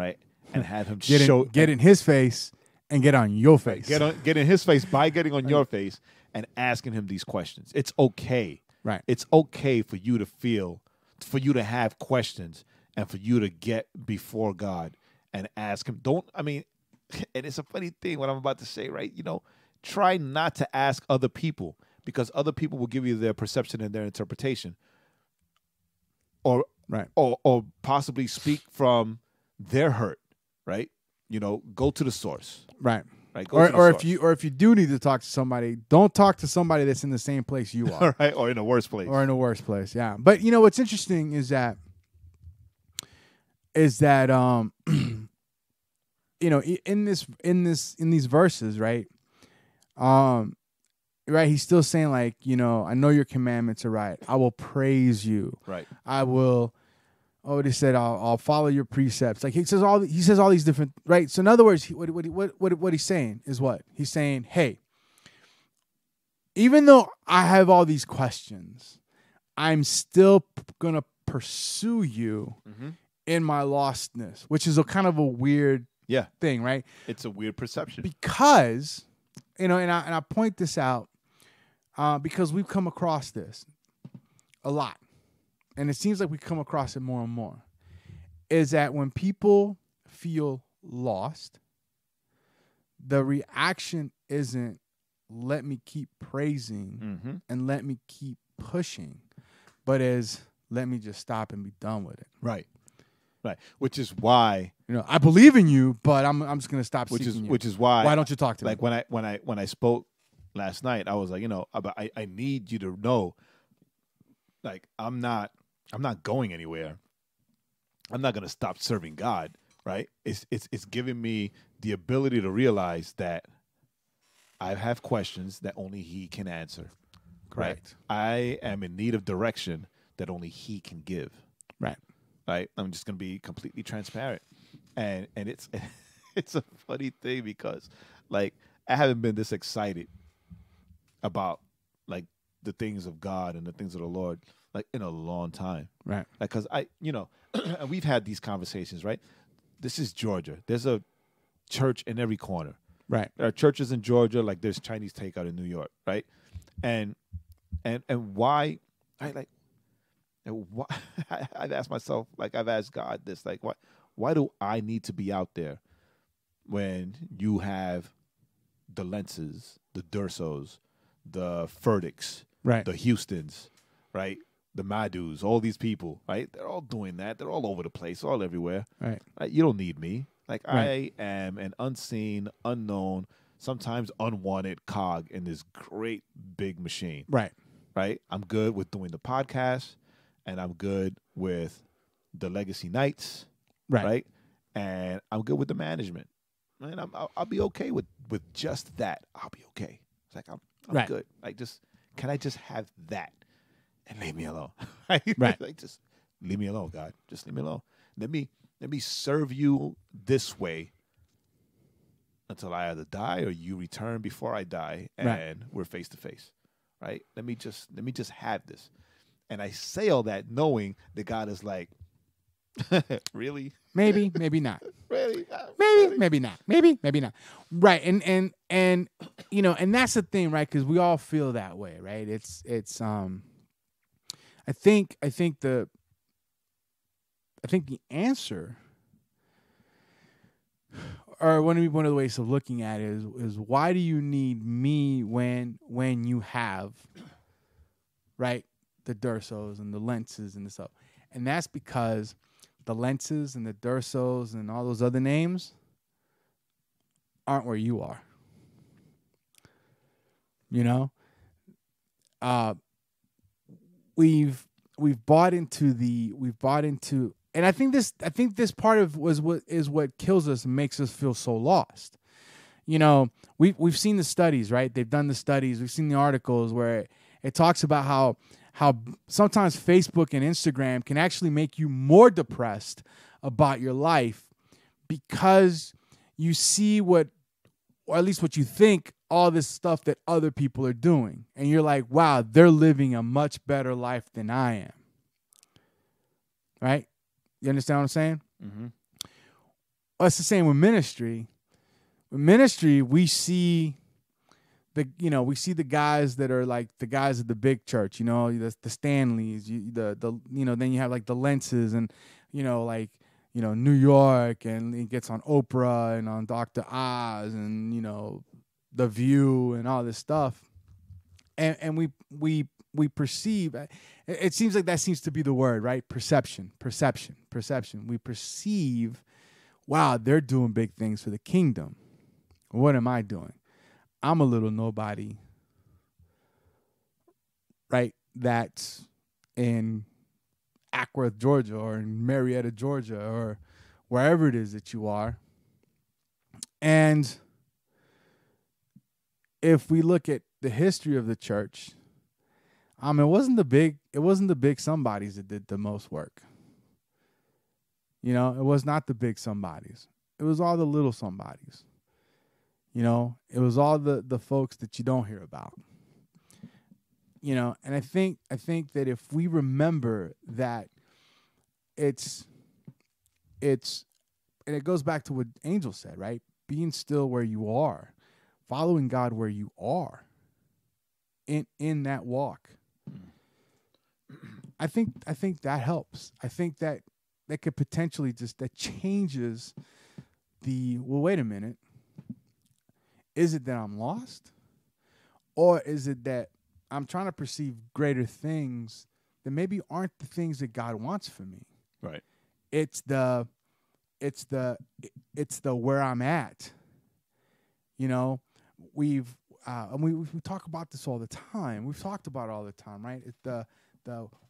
And have him get in his face and get on your face. Get in his face by getting on your face and asking him these questions. It's okay. Right. It's okay for you to feel, for you to have questions, and for you to get before God and ask him. And it's a funny thing what I'm about to say, right? You know, try not to ask other people, because other people will give you their perception and their interpretation. Or possibly speak from their hurt, right? You know, go to the source. Right. Right. Or if you do need to talk to somebody, don't talk to somebody that's in the same place you are. Right. Or in a worse place. Yeah. But you know what's interesting is that you know, in these verses, right? right? He's still saying like, I know your commandments are right. I will praise you. Right. I will. Oh, he said, I'll follow your precepts. Like he says all these different, right? So in other words, what he's saying is what? He's saying, hey, even though I have all these questions, I'm still going to pursue you in my lostness, which is a kind of a weird thing, right? It's a weird perception. Because, and I point this out because we've come across this a lot. And it seems like we come across it more and more, is that when people feel lost, the reaction isn't let me keep praising and let me keep pushing, but is let me just stop and be done with it. Right. Which is why I believe in you, but I'm just gonna stop seeking you. Which is why don't you talk to me? Like when I spoke last night, I was like, I need you to know, like I'm not going anywhere. I'm not gonna stop serving God, right? It's giving me the ability to realize that I have questions that only He can answer. Correct. Right? I am in need of direction that only He can give. Right. Right. I'm just gonna be completely transparent, and it's it's a funny thing because like I haven't been this excited about like the things of God and the things of the Lord like in a long time. Right. Like, cause and we've had these conversations, right? This is Georgia. There's a church in every corner. Right. There are churches in Georgia, like there's Chinese takeout in New York, right? And why I like why I've asked myself, like I've asked God this, like why do I need to be out there when you have the Lenses, the Dursos, the Furdicks, Right. the Houstons, right? The Madus, all these people, right? They're all doing that. They're all over the place, all everywhere. Right. You don't need me. Like Right. I am an unseen, unknown, sometimes unwanted cog in this great big machine. Right. Right. I'm good with doing the podcast, and I'm good with the Legacy Nights. Right. And I'm good with the management. And I'll be okay with just that. I'll be okay. It's like I'm Right. good. Like can I just have that and leave me alone? Right. Like just leave me alone, God. Just leave me alone. Let me serve you this way until I either die or you return before I die and we're face to face. Right? Let me just have this. And I say all that knowing that God is like, really? Maybe, maybe not. Really? Maybe not. Maybe not. Right. And and that's the thing, right? Because we all feel that way, right? It's I think the answer, or one of the ways of looking at it is why do you need me when you have, right, the Dursos and the Lenses and the stuff? And that's because the Lenses and the Dursos and all those other names aren't where you are. We've bought into, and I think this part of what kills us and makes us feel so lost. We've seen the studies, right? They've done the studies. We've seen the articles where it talks about how sometimes Facebook and Instagram can actually make you more depressed about your life because you see or at least what you think, all this stuff that other people are doing. And you're like, wow, they're living a much better life than I am. Right? You understand what I'm saying? Mm-hmm. Well, it's the same with ministry. With ministry, we see the guys that are like the guys at the big church, the Stanleys, then you have like the Lenses and, New York, and it gets on Oprah and on Dr. Oz and, The View and all this stuff. And we perceive, it seems like that seems to be the word, right? Perception. We perceive, wow, they're doing big things for the kingdom. What am I doing? I'm a little nobody, right? That's in Ackworth, Georgia, or in Marietta, Georgia, or wherever it is that you are. And if we look at the history of the church, it wasn't the big somebodies that did the most work. You know, it was not the big somebodies. It was all the little somebodies. You know, it was all the folks that you don't hear about. You know, and I think that if we remember that it's and it goes back to what Angel said, right? Being still where you are, following God where you are in that walk. I think that helps. I think that could potentially that changes well, wait a minute. Is it that I'm lost? Or is it that I'm trying to perceive greater things that maybe aren't the things that God wants for me? Right. It's the where I'm at. You know, we talk about this all the time. We've talked about it all the time, right? It's the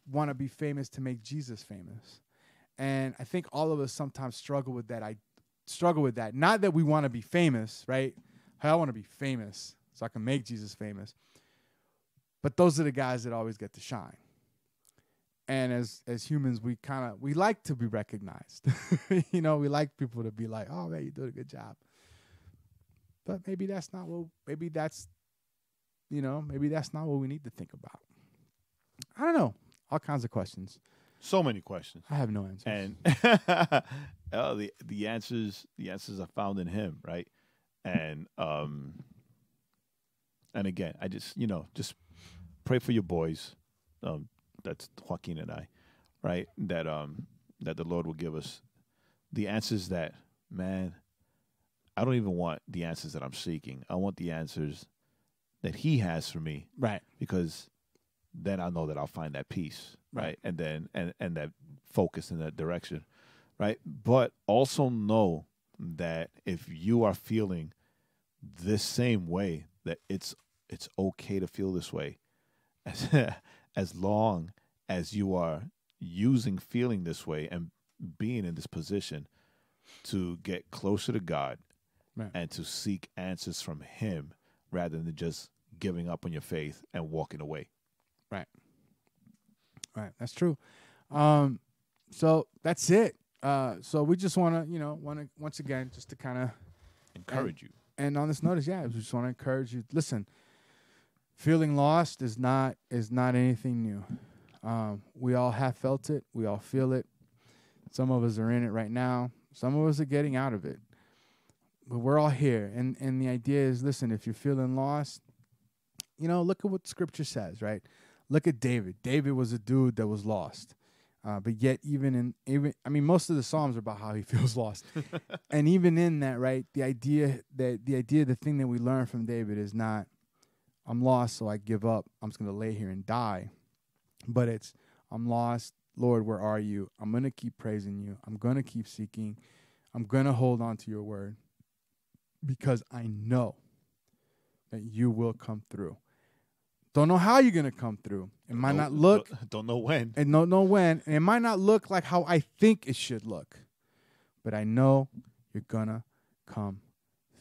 want to be famous to make Jesus famous. And I think all of us sometimes struggle with that. I struggle with that. Not that we want to be famous, right? Hey, I want to be famous so I can make Jesus famous. But those are the guys that always get to shine. And as humans, we like to be recognized. You know, we like people to be like, oh, man, you did a good job. But maybe that's not what we need to think about. I don't know. All kinds of questions. So many questions. I have no answers. And the answers are found in him, right? And again, I just pray for your boys. That's Joaquin and I, right? That the Lord will give us the answers that, man, I don't even want the answers that I'm seeking. I want the answers that he has for me. Right. Because then I know that I'll find that peace. Right. And then and that focus in that direction. Right. But also know that if you are feeling this same way, that it's okay to feel this way. As long as you are using feeling this way and being in this position to get closer to God, right, and to seek answers from him rather than just giving up on your faith and walking away. Right. Right. That's true. So that's it. So we just want to once again, just to kind of encourage you. And on this notice, we just want to encourage you. Listen, feeling lost is not anything new. We all have felt it. We all feel it. Some of us are in it right now. Some of us are getting out of it. But we're all here. And the idea is, listen, if you're feeling lost, look at what Scripture says, right? Look at David. David was a dude that was lost. But yet most of the Psalms are about how he feels lost. And even in that, right, the thing that we learn from David is not, I'm lost, so I give up. I'm just going to lay here and die. But it's, I'm lost. Lord, where are you? I'm going to keep praising you. I'm going to keep seeking. I'm going to hold on to your word because I know that you will come through. Don't know how you're going to come through. It might not look. Don't know when. And don't know when. And it might not look like how I think it should look. But I know you're going to come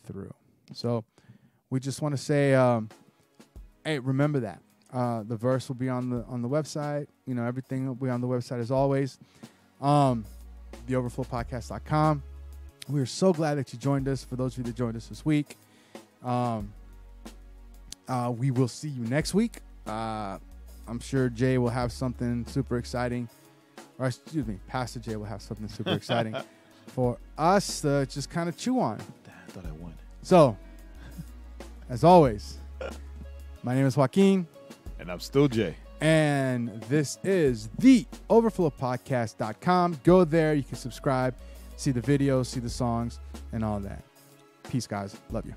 through. So we just want to say, hey, remember that. The verse will be on the website. Everything will be on the website as always. TheOverflowPodcast.com. We are so glad that you joined us. For those of you that joined us this week, we will see you next week. I'm sure Jay will have something super exciting. Or excuse me, Pastor Jay will have something super exciting for us to just kind of chew on. I thought I won. So, as always, my name is Joaquin. And I'm still Jay. And this is the overflowpodcast.com. Go there. You can subscribe, see the videos, see the songs, and all that. Peace, guys. Love you.